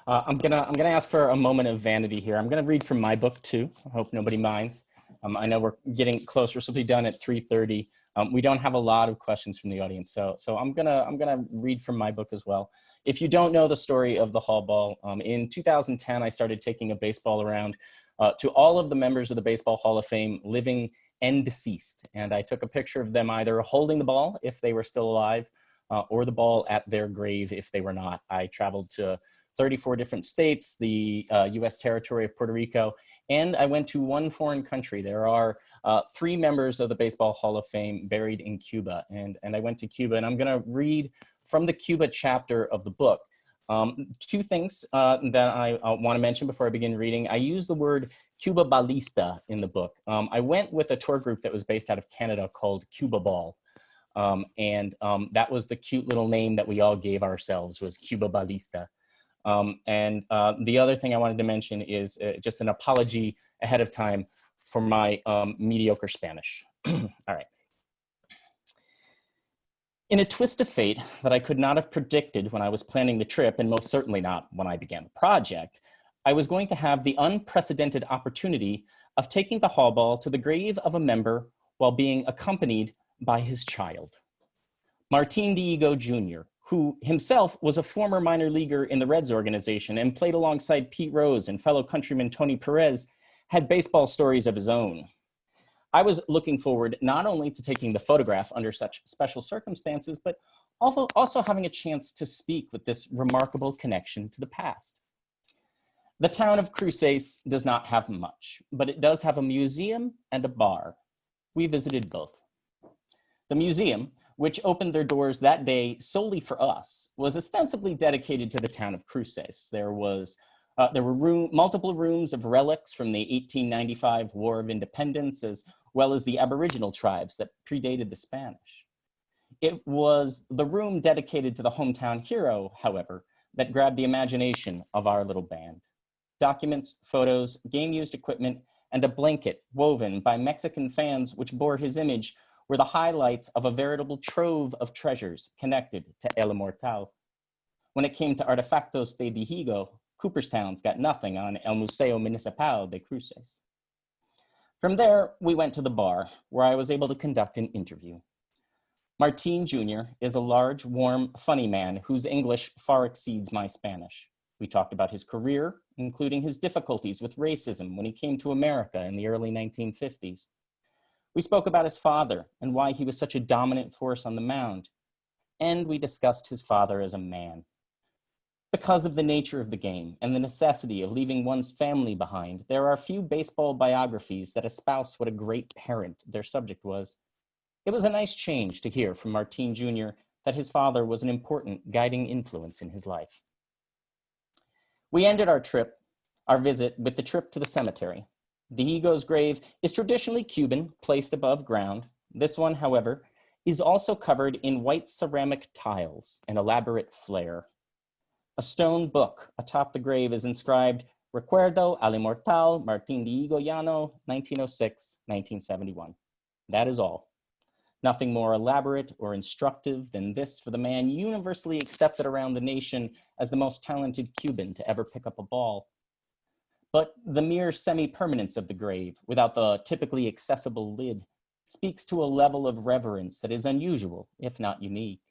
I'm gonna ask for a moment of vanity here. I'm gonna read from my book too. I hope nobody minds. I know we're getting closer, so we'll be done at 3:30. We don't have a lot of questions from the audience, so I'm gonna read from my book as well. If you don't know the story of the Hall Ball, in 2010 I started taking a baseball around to all of the members of the Baseball Hall of Fame, living and deceased, and I took a picture of them either holding the ball if they were still alive, or the ball at their grave if they were not. I traveled to 34 different states, the US territory of Puerto Rico, and I went to 1 foreign country. There are 3 members of the Baseball Hall of Fame buried in Cuba, and I went to Cuba, and I'm gonna read from the Cuba chapter of the book. 2 things that I want to mention before I begin reading. I use the word Cuba Ballista in the book. I went with a tour group that was based out of Canada called Cuba Ball. That was the cute little name that we all gave ourselves, was Cuba Ballista. The other thing I wanted to mention is just an apology ahead of time for my mediocre Spanish. All right. In a twist of fate that I could not have predicted when I was planning the trip, and most certainly not when I began the project, I was going to have the unprecedented opportunity of taking the hall ball to the grave of a member while being accompanied by his child. Martin Diego Jr., who himself was a former minor leaguer in the Reds organization and played alongside Pete Rose and fellow countryman Tony Perez, had baseball stories of his own. I was looking forward not only to taking the photograph under such special circumstances, but also having a chance to speak with this remarkable connection to the past. The town of Cruces does not have much, but it does have a museum and a bar. We visited both. The museum, which opened their doors that day solely for us, was ostensibly dedicated to the town of Cruces. There were multiple rooms of relics from the 1895 War of Independence, as well as the Aboriginal tribes that predated the Spanish. It was the room dedicated to the hometown hero, however, that grabbed the imagination of our little band. Documents, photos, game-used equipment, and a blanket woven by Mexican fans which bore his image were the highlights of a veritable trove of treasures connected to El Inmortal. When it came to Artefactos de Diego, Cooperstown's got nothing on El Museo Municipal de Cruces. From there, we went to the bar, where I was able to conduct an interview. Martin Jr. is a large, warm, funny man whose English far exceeds my Spanish. We talked about his career, including his difficulties with racism when he came to America in the early 1950s. We spoke about his father and why he was such a dominant force on the mound. And we discussed his father as a man. Because of the nature of the game and the necessity of leaving one's family behind, there are few baseball biographies that espouse what a great parent their subject was. It was a nice change to hear from Martin Jr. that his father was an important guiding influence in his life. We ended our visit with the trip to the cemetery. Diego's grave is traditionally Cuban, placed above ground. This one, however, is also covered in white ceramic tiles, an elaborate flair. A stone book atop the grave is inscribed, Recuerdo al Inmortal Martin Diego Llano, 1906-1971. That is all. Nothing more elaborate or instructive than this for the man universally accepted around the nation as the most talented Cuban to ever pick up a ball. But the mere semi-permanence of the grave, without the typically accessible lid, speaks to a level of reverence that is unusual, if not unique.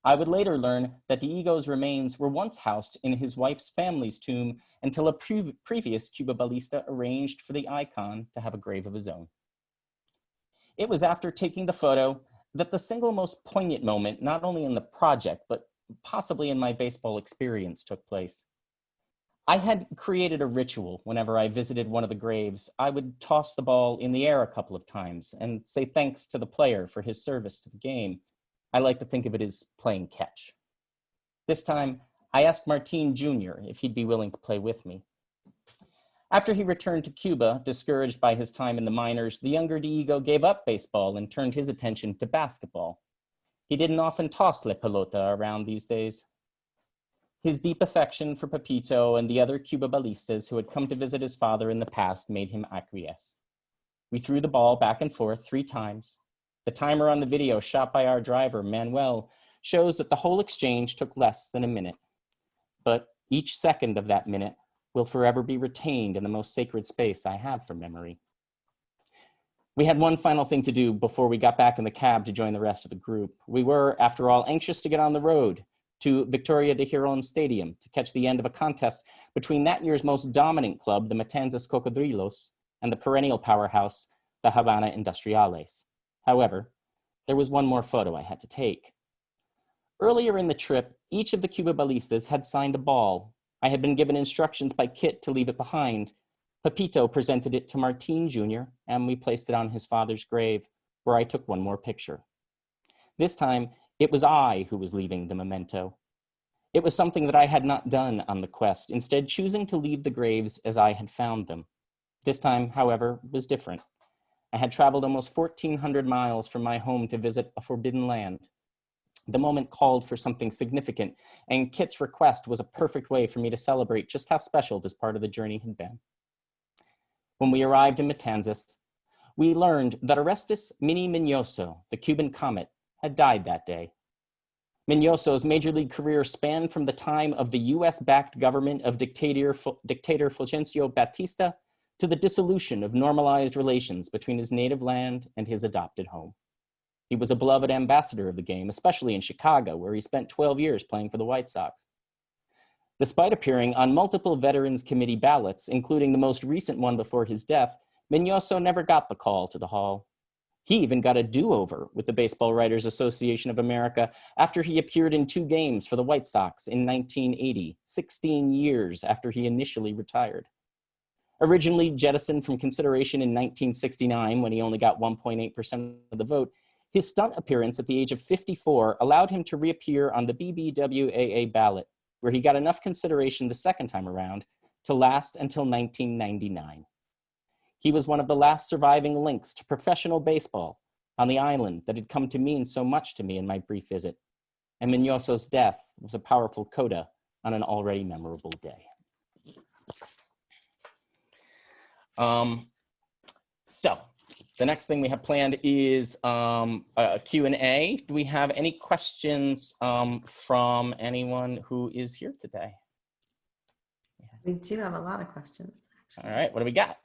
I would later learn that Diego's remains were once housed in his wife's family's tomb until a previous Cuba ballista arranged for the icon to have a grave of his own. It was after taking the photo that the single most poignant moment, not only in the project, but possibly in my baseball experience, took place. I had created a ritual whenever I visited one of the graves. I would toss the ball in the air a couple of times and say thanks to the player for his service to the game. I like to think of it as playing catch. This time, I asked Martin Jr. if he'd be willing to play with me. After he returned to Cuba, discouraged by his time in the minors, the younger Diego gave up baseball and turned his attention to basketball. He didn't often toss la pelota around these days. His deep affection for Pepito and the other Cuba ballistas who had come to visit his father in the past made him acquiesce. We threw the ball back and forth 3 times. The timer on the video shot by our driver, Manuel, shows that the whole exchange took less than a minute. But each second of that minute will forever be retained in the most sacred space I have for memory. We had one final thing to do before we got back in the cab to join the rest of the group. We were, after all, anxious to get on the road to Victoria de Giron Stadium to catch the end of a contest between that year's most dominant club, the Matanzas Cocodrilos, and the perennial powerhouse, the Havana Industriales. However, there was one more photo I had to take. Earlier in the trip, each of the Cuba ballistas had signed a ball. I had been given instructions by Kit to leave it behind. Pepito presented it to Martin Jr., and we placed it on his father's grave, where I took one more picture. This time, it was I who was leaving the memento. It was something that I had not done on the quest, instead choosing to leave the graves as I had found them. This time, however, was different. I had traveled almost 1,400 miles from my home to visit a forbidden land. The moment called for something significant, and Kit's request was a perfect way for me to celebrate just how special this part of the journey had been. When we arrived in Matanzas, we learned that Orestes Mini Minoso, the Cuban comet, had died that day. Miñoso's major league career spanned from the time of the US-backed government of dictator Fulgencio Batista to the dissolution of normalized relations between his native land and his adopted home. He was a beloved ambassador of the game, especially in Chicago, where he spent 12 years playing for the White Sox. Despite appearing on multiple Veterans Committee ballots, including the most recent one before his death, Miñoso never got the call to the Hall. He even got a do-over with the Baseball Writers Association of America after he appeared in 2 games for the White Sox in 1980, 16 years after he initially retired. Originally jettisoned from consideration in 1969 when he only got 1.8% of the vote, his stunt appearance at the age of 54 allowed him to reappear on the BBWAA ballot, where he got enough consideration the second time around to last until 1999. He was one of the last surviving links to professional baseball on the island that had come to mean so much to me in my brief visit, and Miñoso's death was a powerful coda on an already memorable day. So the next thing we have planned is a Q&A. Do we have any questions from anyone who is here today? We do have a lot of questions, actually. All right, what do we got?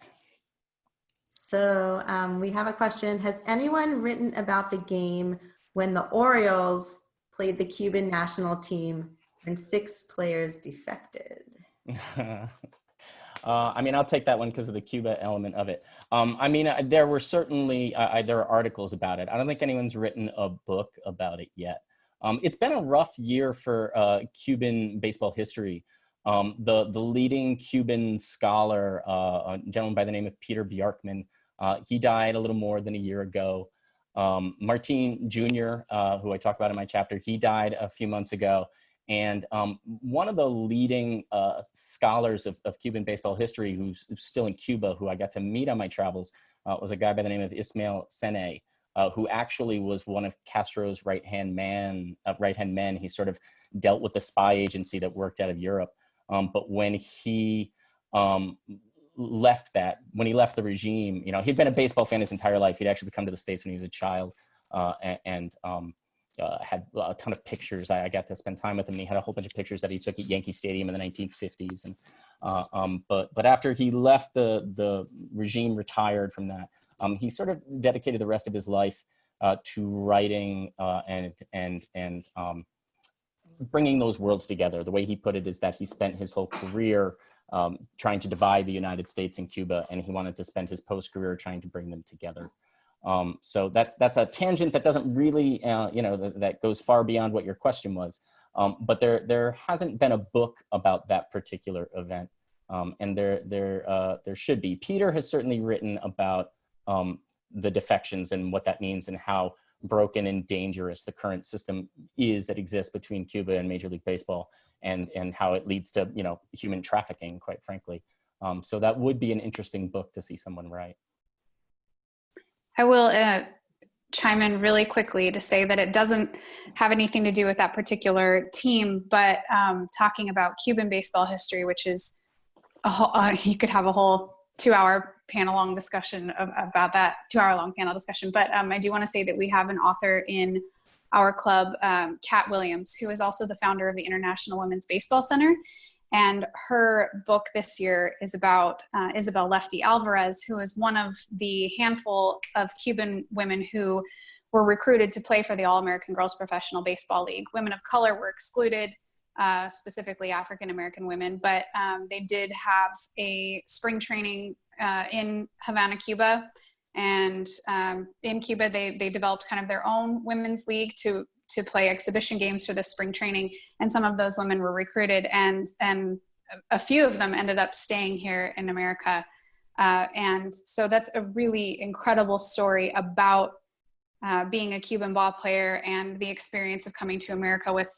So we have a question. Has anyone written about the game when the Orioles played the Cuban national team and 6 players defected? I mean, I'll take that one because of the Cuba element of it. I mean, there were certainly, there are articles about it. I don't think anyone's written a book about it yet. It's been a rough year for Cuban baseball history. The leading Cuban scholar, a gentleman by the name of Peter Bjarkman, he died a little more than a year ago. Martin Jr., who I talked about in my chapter, he died a few months ago. And one of the leading scholars of Cuban baseball history, who's still in Cuba, who I got to meet on my travels, was a guy by the name of Ismael Sene, who actually was one of Castro's right-hand men. He sort of dealt with the spy agency that worked out of Europe. But when he left the regime, you know, he'd been a baseball fan his entire life. He'd actually come to the States when he was a child, and had a ton of pictures. I got to spend time with him. And he had a whole bunch of pictures that he took at Yankee Stadium in the 1950s. And but after he left the regime, retired from that, he sort of dedicated the rest of his life to writing and bringing those worlds together. The way he put it is that he spent his whole career trying to divide the United States and Cuba, and he wanted to spend his post-career trying to bring them together. So that's a tangent that doesn't really, that goes far beyond what your question was. But there hasn't been a book about that particular event, and there should be. Peter has certainly written about the defections and what that means and how broken and dangerous the current system is that exists between Cuba and Major League Baseball, and how it leads to, you know, human trafficking, quite frankly. So that would be an interesting book to see someone write. I will chime in really quickly to say that it doesn't have anything to do with that particular team, but talking about Cuban baseball history, which is you could have a whole 2-hour panel-long discussion about that, 2-hour-long panel discussion. But I do want to say that we have an author in our club, Kat Williams, who is also the founder of the International Women's Baseball Center. And her book this year is about Isabel Lefty Alvarez, who is one of the handful of Cuban women who were recruited to play for the All-American Girls Professional Baseball League. Women of color were excluded, specifically African-American women, but they did have a spring training in Havana, Cuba. And in Cuba, they developed kind of their own women's league to play exhibition games for the spring training. And some of those women were recruited, and a few of them ended up staying here in America. And so that's a really incredible story about being a Cuban ball player and the experience of coming to America with,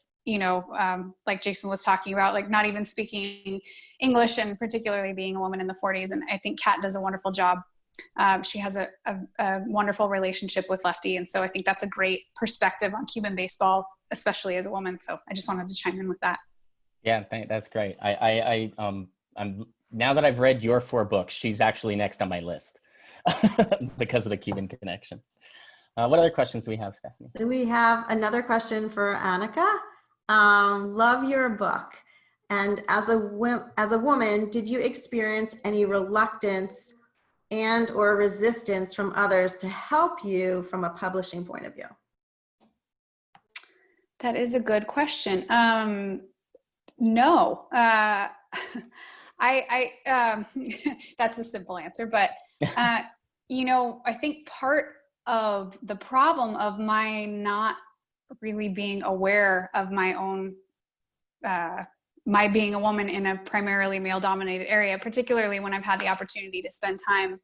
like Jason was talking about, like not even speaking English, and particularly being a woman in the 40s. And I think Kat does a wonderful job. She has a wonderful relationship with Lefty. And so I think that's a great perspective on Cuban baseball, especially as a woman. So I just wanted to chime in with that. Yeah, that's great. I'm now that I've read your 4 books, she's actually next on my list because of the Cuban connection. What other questions do we have, Stephanie? We have another question for Anika. Love your book. And as a woman, did you experience any reluctance and or resistance from others to help you from a publishing point of view? That is a good question. No, that's a simple answer, but you know, I think part of the problem of my not really being aware of my own, my being a woman in a primarily male-dominated area, particularly when I've had the opportunity to spend time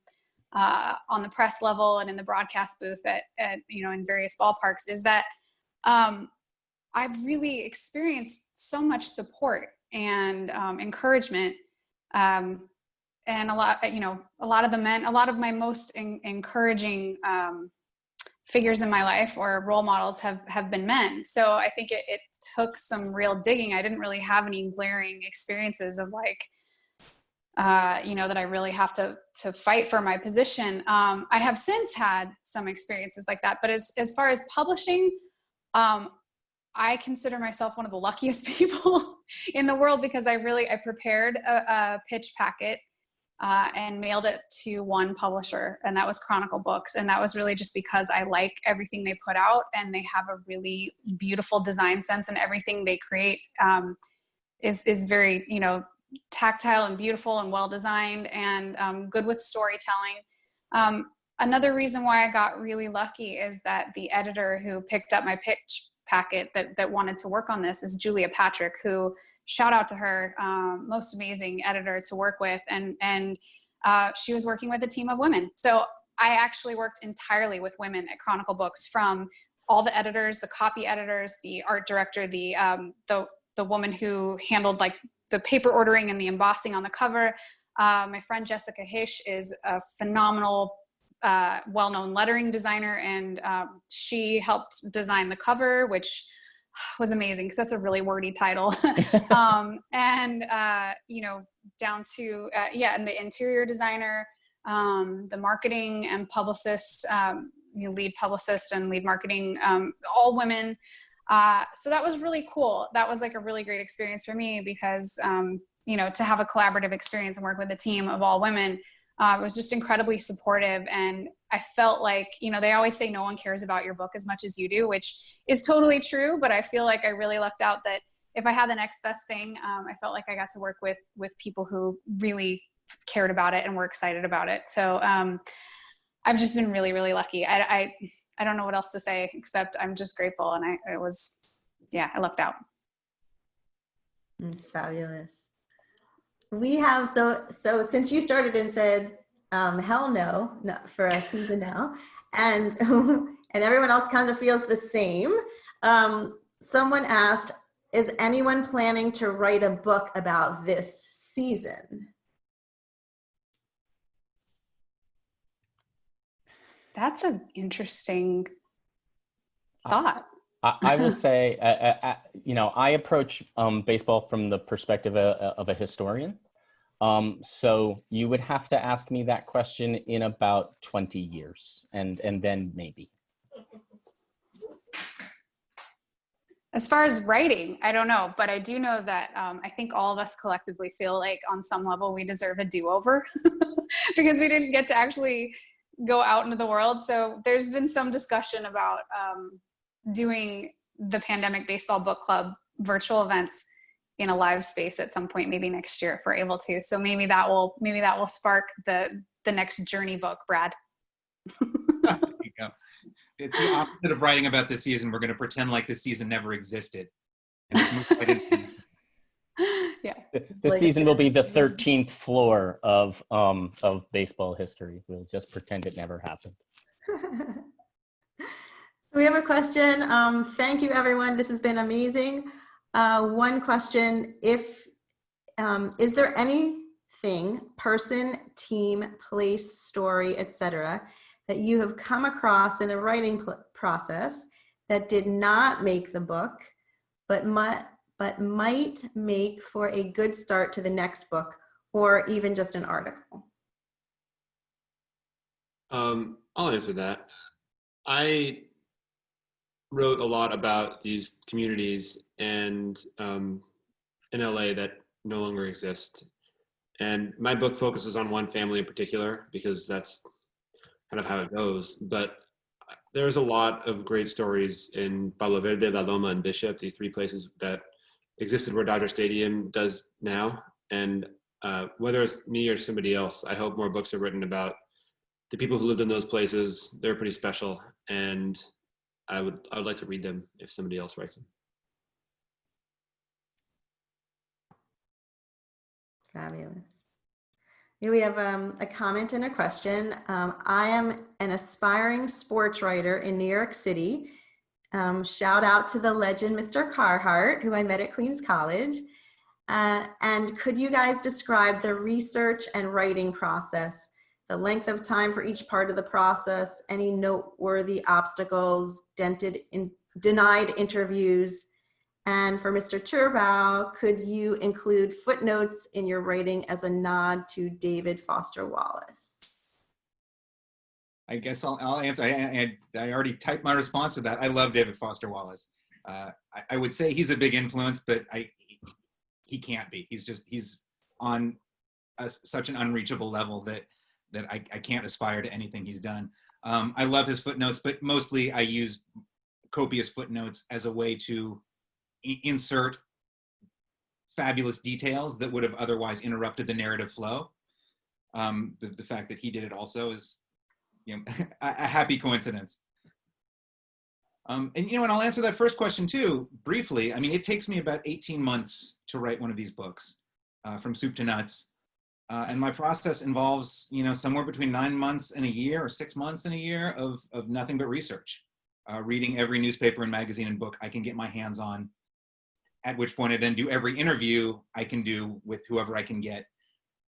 on the press level and in the broadcast booth at you know, in various ballparks, is that I've really experienced so much support and encouragement, and a lot of the men, a lot of my most encouraging figures in my life or role models have been men. So I think it took some real digging. I didn't really have any glaring experiences of like, you know, that I really have to fight for my position. I have since had some experiences like that, but as far as publishing, I consider myself one of the luckiest people in the world, because I prepared a pitch packet and mailed it to one publisher, and that was Chronicle Books. And that was really just because I like everything they put out, and they have a really beautiful design sense, and everything they create is very, you know, tactile and beautiful and well designed and good with storytelling. Another reason why I got really lucky is that the editor who picked up my pitch packet that wanted to work on this is Julia Patrick, who, shout out to her, most amazing editor to work with. And she was working with a team of women. So I actually worked entirely with women at Chronicle Books, from all the editors, the copy editors, the art director, the woman who handled like the paper ordering and the embossing on the cover. My friend Jessica Hish is a phenomenal well-known lettering designer, and she helped design the cover, which was amazing because that's a really wordy title. And you know, down to and the interior designer, the marketing and publicist, you know, lead publicist and lead marketing, all women. So that was really cool. That was like a really great experience for me, because you know, to have a collaborative experience and work with a team of all women was just incredibly supportive. And I felt like, you know, they always say no one cares about your book as much as you do, which is totally true. But I feel like I really lucked out that if I had the next best thing, I felt like I got to work with people who really cared about it and were excited about it. So I've just been really, really lucky. I don't know what else to say, except I'm just grateful. And I lucked out. It's fabulous. We have, so since you started and said, hell no, not for a season now, and everyone else kind of feels the same. Someone asked, is anyone planning to write a book about this season? That's an interesting thought. I will say, you know, I approach baseball from the perspective of a historian. So you would have to ask me that question in about 20 years, and then maybe. As far as writing, I don't know, but I do know that I think all of us collectively feel like on some level we deserve a do-over because we didn't get to actually go out into the world. So there's been some discussion about doing the Pandemic Baseball Book Club virtual events in a live space at some point, maybe next year if we're able to. So maybe that will spark the next journey book, Brad. There you go. It's the opposite of writing about this season. We're going to pretend like this season never existed. Yeah. The season will be the 13th floor of baseball history. We'll just pretend it never happened. We have a question. Thank you, everyone. This has been amazing. One question: is there anything, person, team, place, story, etc., that you have come across in the writing process that did not make the book, but might make for a good start to the next book, or even just an article? I'll answer that. I wrote a lot about these communities and in LA that no longer exist. And my book focuses on one family in particular because that's kind of how it goes. But there's a lot of great stories in Palo Verde, La Loma, and Bishop, these three places that existed where Dodger Stadium does now. And whether it's me or somebody else, I hope more books are written about the people who lived in those places. They're pretty special, and I would like to read them if somebody else writes them. Fabulous. Here we have a comment and a question. I am an aspiring sports writer in New York City. Shout out to the legend, Mr. Carhart, who I met at Queens College. And could you guys describe the research and writing process, the length of time for each part of the process, any noteworthy obstacles, denied interviews? And for Mr. Turbow, could you include footnotes in your writing as a nod to David Foster Wallace? I guess I'll answer. I already typed my response to that. I love David Foster Wallace. I would say he's a big influence, but he can't be. He's on such an unreachable level that I can't aspire to anything he's done. I love his footnotes, but mostly I use copious footnotes as a way to insert fabulous details that would have otherwise interrupted the narrative flow. The fact that he did it also is, a happy coincidence. And I'll answer that first question too, briefly. I mean, it takes me about 18 months to write one of these books, from soup to nuts. And my process involves, somewhere between 9 months and a year, or 6 months and a year of nothing but research, reading every newspaper and magazine and book I can get my hands on, at which point I then do every interview I can do with whoever I can get.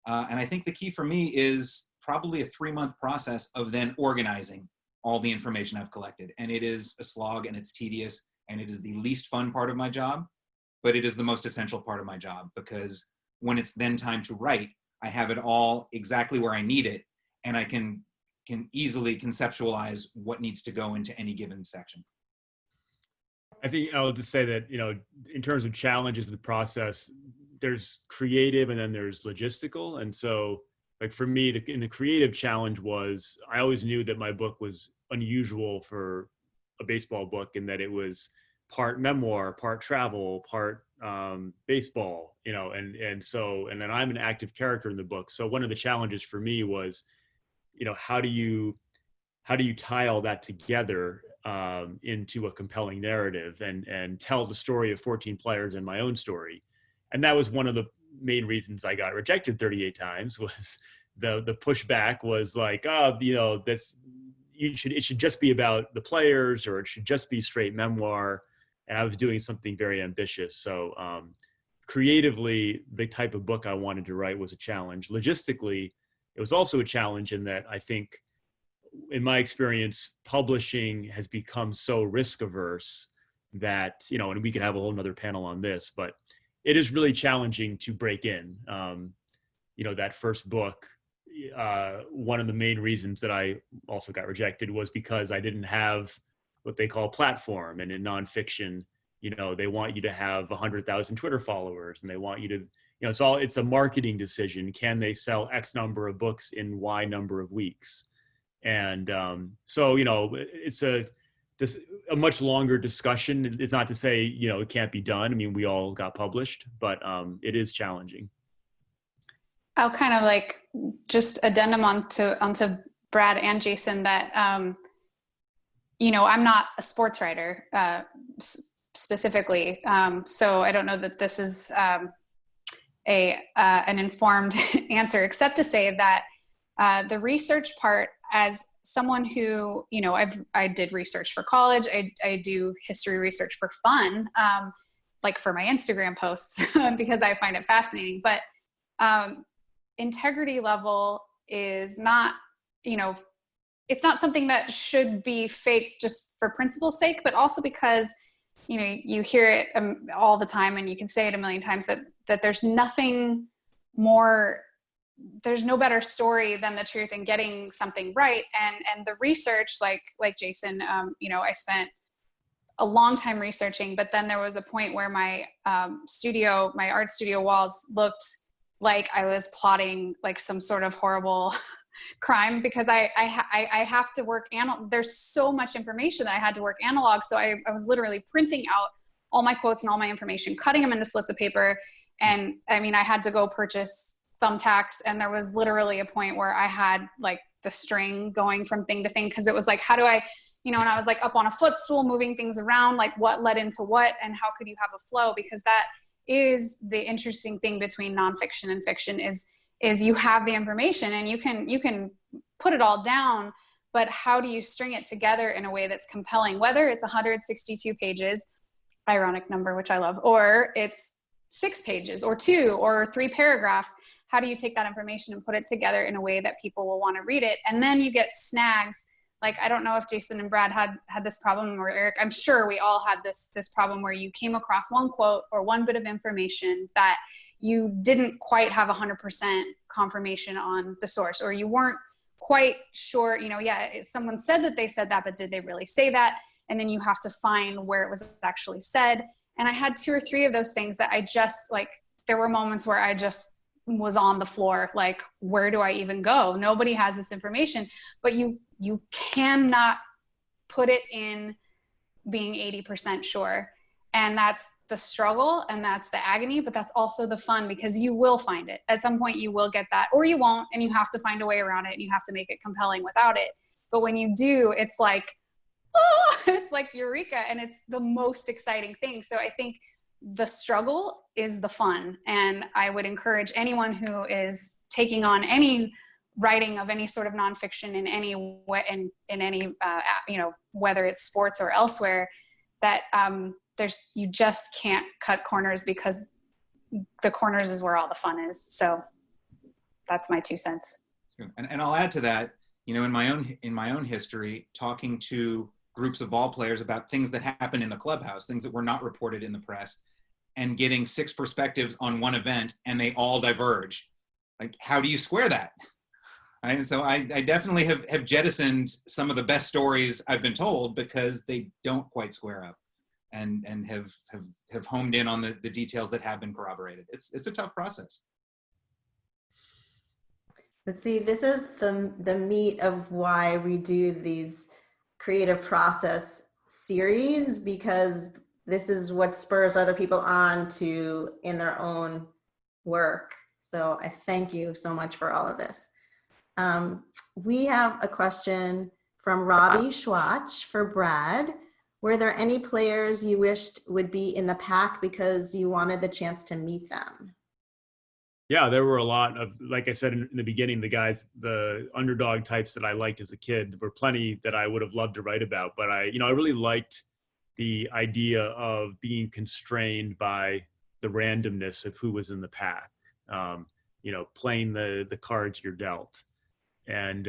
And I think the key for me is probably a 3-month process of then organizing all the information I've collected. And it is a slog, and it's tedious, and it is the least fun part of my job, but it is the most essential part of my job, because when it's then time to write, I have it all exactly where I need it, and I can easily conceptualize what needs to go into any given section. I think I'll just say that, in terms of challenges of the process, there's creative and then there's logistical. And so, like for me, the creative challenge was, I always knew that my book was unusual for a baseball book, in that it was part memoir, part travel, part baseball, and then I'm an active character in the book. So one of the challenges for me was, how do you tie all that together into a compelling narrative and tell the story of 14 players and my own story. And that was one of the main reasons I got rejected 38 times, was the pushback was like, it should just be about the players, or it should just be straight memoir. And I was doing something very ambitious. So creatively, the type of book I wanted to write was a challenge. Logistically, it was also a challenge in that I think, in my experience, publishing has become so risk averse that, and we could have a whole nother panel on this, but it is really challenging to break in. That first book, one of the main reasons that I also got rejected was because I didn't have what they call platform. And in nonfiction, they want you to have 100,000 Twitter followers, and they want you to, it's a marketing decision. Can they sell X number of books in Y number of weeks? And so, it's a much longer discussion. It's not to say, it can't be done. I mean, we all got published, but it is challenging. I'll kind of like just addendum onto Brad and Jason that, I'm not a sports writer specifically. So I don't know that this is an informed answer, except to say that the research part, as someone who, I did research for college, I do history research for fun, like for my Instagram posts, because I find it fascinating. But integrity level is not, it's not something that should be fake just for principle's sake, but also because, you hear it all the time, and you can say it a million times, that there's nothing more there's no better story than the truth and getting something right. And the research, like Jason, you know, I spent a long time researching, but then there was a point where my my art studio walls looked like I was plotting like some sort of horrible crime, because I have to work there's so much information that I had to work analog. So I was literally printing out all my quotes and all my information, cutting them into slits of paper. And I mean, I had to go purchase thumbtacks, and there was literally a point where I had like the string going from thing to thing, because it was like, how do I, you know, and I was like up on a footstool moving things around, like what led into what, and how could you have a flow? Because that is the interesting thing between nonfiction and fiction is you have the information and you can put it all down, but how do you string it together in a way that's compelling, whether it's 162 pages, ironic number, which I love, or it's 6 pages or 2 or 3 paragraphs. How do you take that information and put it together in a way that people will want to read it? And then you get snags. Like, I don't know if Jason and Brad had this problem, or Eric, I'm sure we all had this problem where you came across one quote or one bit of information that you didn't quite have 100% confirmation on the source, or you weren't quite sure, you know, yeah, someone said that they said that, but did they really say that? And then you have to find where it was actually said. And I had 2 or 3 of those things that I just, like, there were moments where I just was on the floor, like, where do I even go? Nobody has this information, but you cannot put it in being 80% sure. And that's the struggle and that's the agony, but that's also the fun, because you will find it. At some point you will get that, or you won't, and you have to find a way around it, and you have to make it compelling without it. But when you do, it's like, oh, it's like eureka, and it's the most exciting thing. So I think the struggle is the fun. And I would encourage anyone who is taking on any writing of any sort of nonfiction in any way, in any, you know, whether it's sports or elsewhere, that you just can't cut corners, because the corners is where all the fun is. So that's my 2 cents. And I'll add to that, you know, in my own history, talking to groups of ball players about things that happen in the clubhouse, things that were not reported in the press, and getting 6 perspectives on one event, and they all diverge. Like, how do you square that? Right? And so I definitely have jettisoned some of the best stories I've been told, because they don't quite square up, and have homed in on the details that have been corroborated. It's a tough process. But see, this is the meat of why we do these creative process series, because this is what spurs other people on to in their own work. So I thank you so much for all of this. We have a question from Robbie Schwatch for Brad. Were there any players you wished would be in the pack because you wanted the chance to meet them? Yeah, there were a lot of, like I said in the beginning, the underdog types that I liked as a kid. There were plenty that I would have loved to write about, but I really liked the idea of being constrained by the randomness of who was in the pack. You know, playing the cards you're dealt. And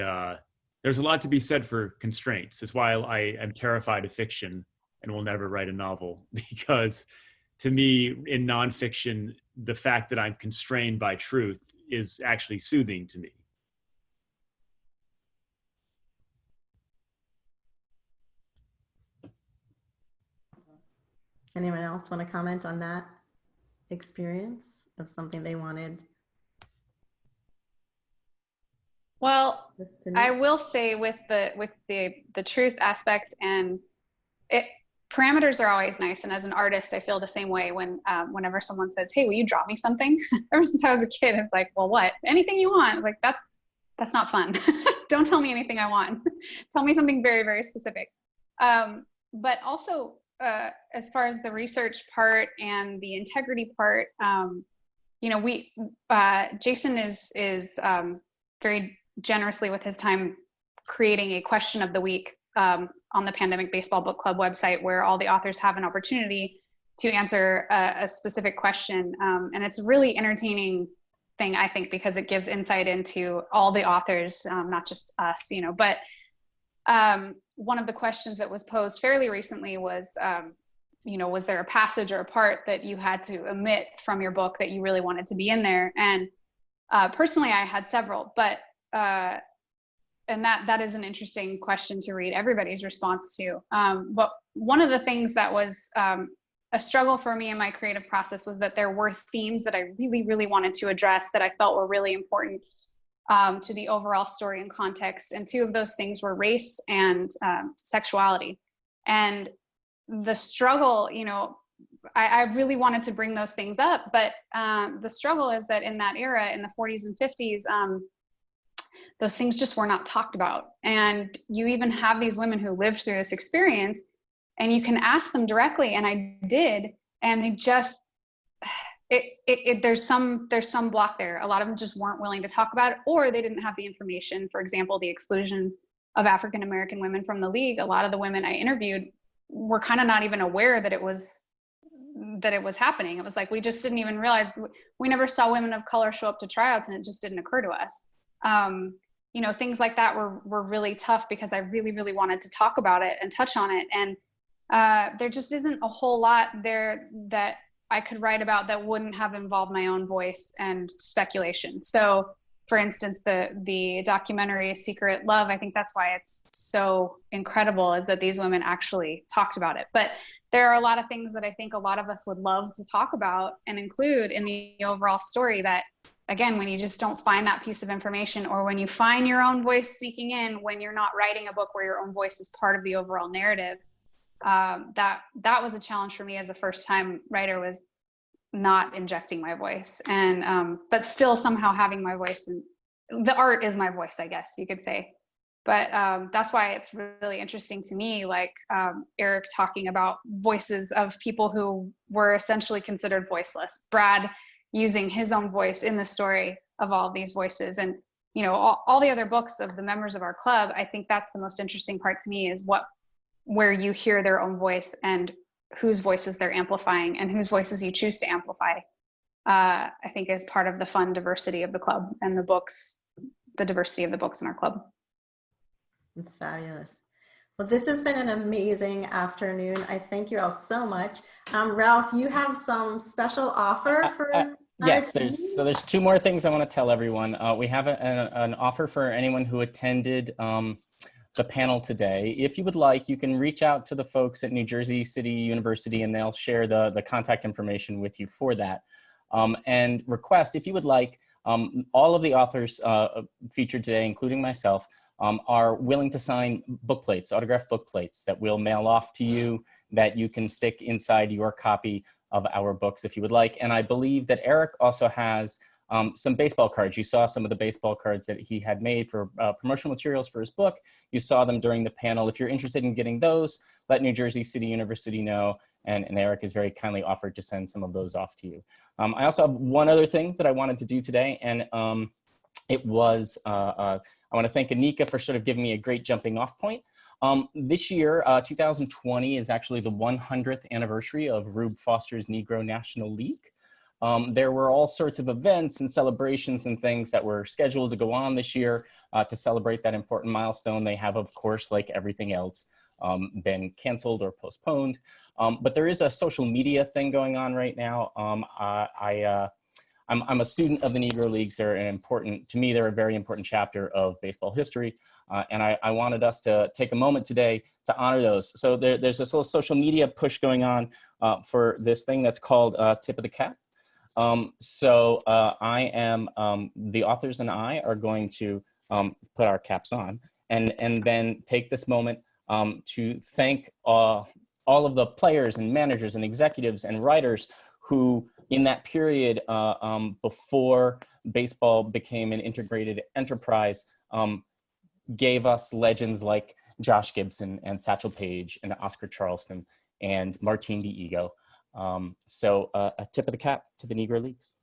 there's a lot to be said for constraints. That's why I am terrified of fiction and will never write a novel, because to me, in nonfiction, the fact that I'm constrained by truth is actually soothing to me. Anyone else want to comment on that experience of something they wanted? Well, I will say with the truth aspect, and parameters are always nice. And as an artist, I feel the same way when whenever someone says, "Hey, will you draw me something?" Ever since I was a kid, it's like, "Well, what? Anything you want." Like, that's not fun. Don't tell me anything I want. Tell me something very, very specific. But also, as far as the research part and the integrity part, you know, Jason is very generously with his time creating a question of the week on the Pandemic Baseball Book Club website, where all the authors have an opportunity to answer a specific question. And it's a really entertaining thing, I think, because it gives insight into all the authors, not just us, you know. But one of the questions that was posed fairly recently was, you know, was there a passage or a part that you had to omit from your book that you really wanted to be in there? And Personally, I had several, but and that is an interesting question to read everybody's response to. But one of the things that was a struggle for me in my creative process was that there were themes that I really, really wanted to address that I felt were really important to the overall story and context. And two of those things were race and sexuality. And the struggle, you know, I really wanted to bring those things up, but the struggle is that in that era, in the 40s and 50s, those things just were not talked about. And you even have these women who lived through this experience, and you can ask them directly, and I did, and they just, there's some block there. A lot of them just weren't willing to talk about it, or they didn't have the information. For example, the exclusion of African-American women from the league. A lot of the women I interviewed were kind of not even aware that it was happening. It was like, we just didn't even realize, we never saw women of color show up to tryouts, and it just didn't occur to us. You know, things like that were really tough because I really, really wanted to talk about it and touch on it. And there just isn't a whole lot there that I could write about that wouldn't have involved my own voice and speculation. So for instance, the documentary Secret Love, I think that's why it's so incredible, is that these women actually talked about it. But there are a lot of things that I think a lot of us would love to talk about and include in the overall story that, again, when you just don't find that piece of information, or when you find your own voice seeking in, when you're not writing a book where your own voice is part of the overall narrative, that was a challenge for me as a first-time writer, was not injecting my voice, and but still somehow having my voice. And the art is my voice, I guess you could say. But that's why it's really interesting to me, like Eric talking about voices of people who were essentially considered voiceless. Brad using his own voice in the story of all of these voices. And, you know, all the other books of the members of our club, I think that's the most interesting part to me, is where you hear their own voice and whose voices they're amplifying and whose voices you choose to amplify. I think is part of the fun diversity of the club and the books, the diversity of the books in our club. It's fabulous. Well, this has been an amazing afternoon. I thank you all so much. Ralph, you have some special offer for yes, there's two more things I want to tell everyone. We have an offer for anyone who attended the panel today. If you would like, you can reach out to the folks at New Jersey City University, and they'll share the contact information with you for that. And request, if you would like, all of the authors featured today, including myself, are willing to sign book plates, autographed book plates that we'll mail off to you, that you can stick inside your copy of our books if you would like. And I believe that Eric also has some baseball cards. You saw some of the baseball cards that he had made for promotional materials for his book. You saw them during the panel. If you're interested in getting those, let New Jersey City University know, and Eric has very kindly offered to send some of those off to you. I also have one other thing that I wanted to do today, and it was, I want to thank Anika for sort of giving me a great jumping off point. This year, 2020, is actually the 100th anniversary of Rube Foster's Negro National League. There were all sorts of events and celebrations and things that were scheduled to go on this year to celebrate that important milestone. They have, of course, like everything else, been canceled or postponed. But there is a social media thing going on right now. I'm a student of the Negro Leagues. They're to me, they're a very important chapter of baseball history. And I wanted us to take a moment today to honor those. So there's this little social media push going on for this thing that's called Tip of the Cap. The authors and I are going to put our caps on and then take this moment to thank all of the players and managers and executives and writers who, in that period before baseball became an integrated enterprise, gave us legends like Josh Gibson and Satchel Paige and Oscar Charleston and Martin Diego. So a tip of the cap to the Negro Leagues.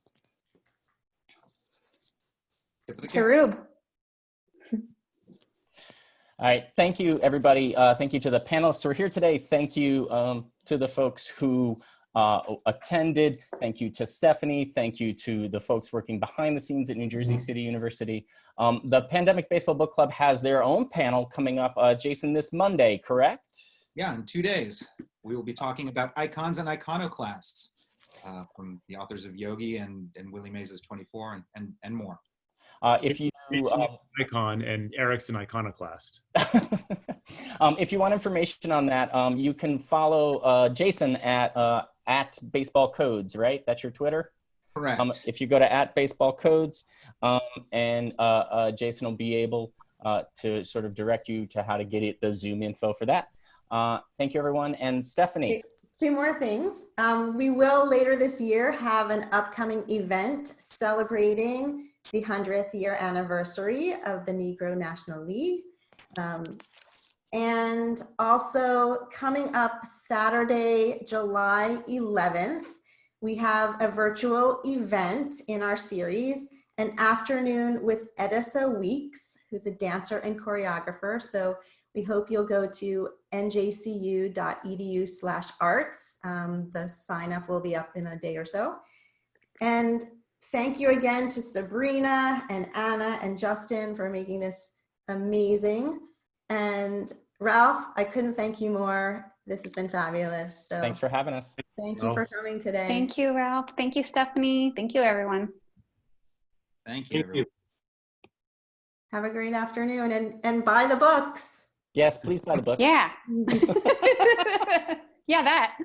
To Rube. All right, thank you, everybody. Thank you to the panelists who are here today. Thank you to the folks who attended. Thank you to Stephanie. Thank you to the folks working behind the scenes at New Jersey City University. The Pandemic Baseball Book Club has their own panel coming up, Jason, this Monday, correct? Yeah, in 2 days. We will be talking about icons and iconoclasts. from the authors of Yogi and Willie Mays' 24 and more. If you Icon and Eric's an iconoclast. if you want information on that, you can follow Jason at Baseball Codes, right? That's your Twitter? Correct. If you go to @BaseballCodes, and Jason will be able to sort of direct you to how to get the Zoom info for that. Thank you, everyone. And Stephanie. Two more things. We will later this year have an upcoming event celebrating the 100th year anniversary of the Negro National League. And also coming up Saturday, July 11th, we have a virtual event in our series, an afternoon with Edessa Weeks, who's a dancer and choreographer. So we hope you'll go to njcu.edu/arts. The sign up will be up in a day or so. And thank you again to Sabrina and Anna and Justin for making this amazing. And Ralph, I couldn't thank you more. This has been fabulous. So Thanks for having us. thank you for coming today. Thank you, Ralph. Thank you, Stephanie. Thank you, everyone. Thank you, everyone. Have a great afternoon and buy the books. Yes, please buy the book. Yeah. Yeah, that.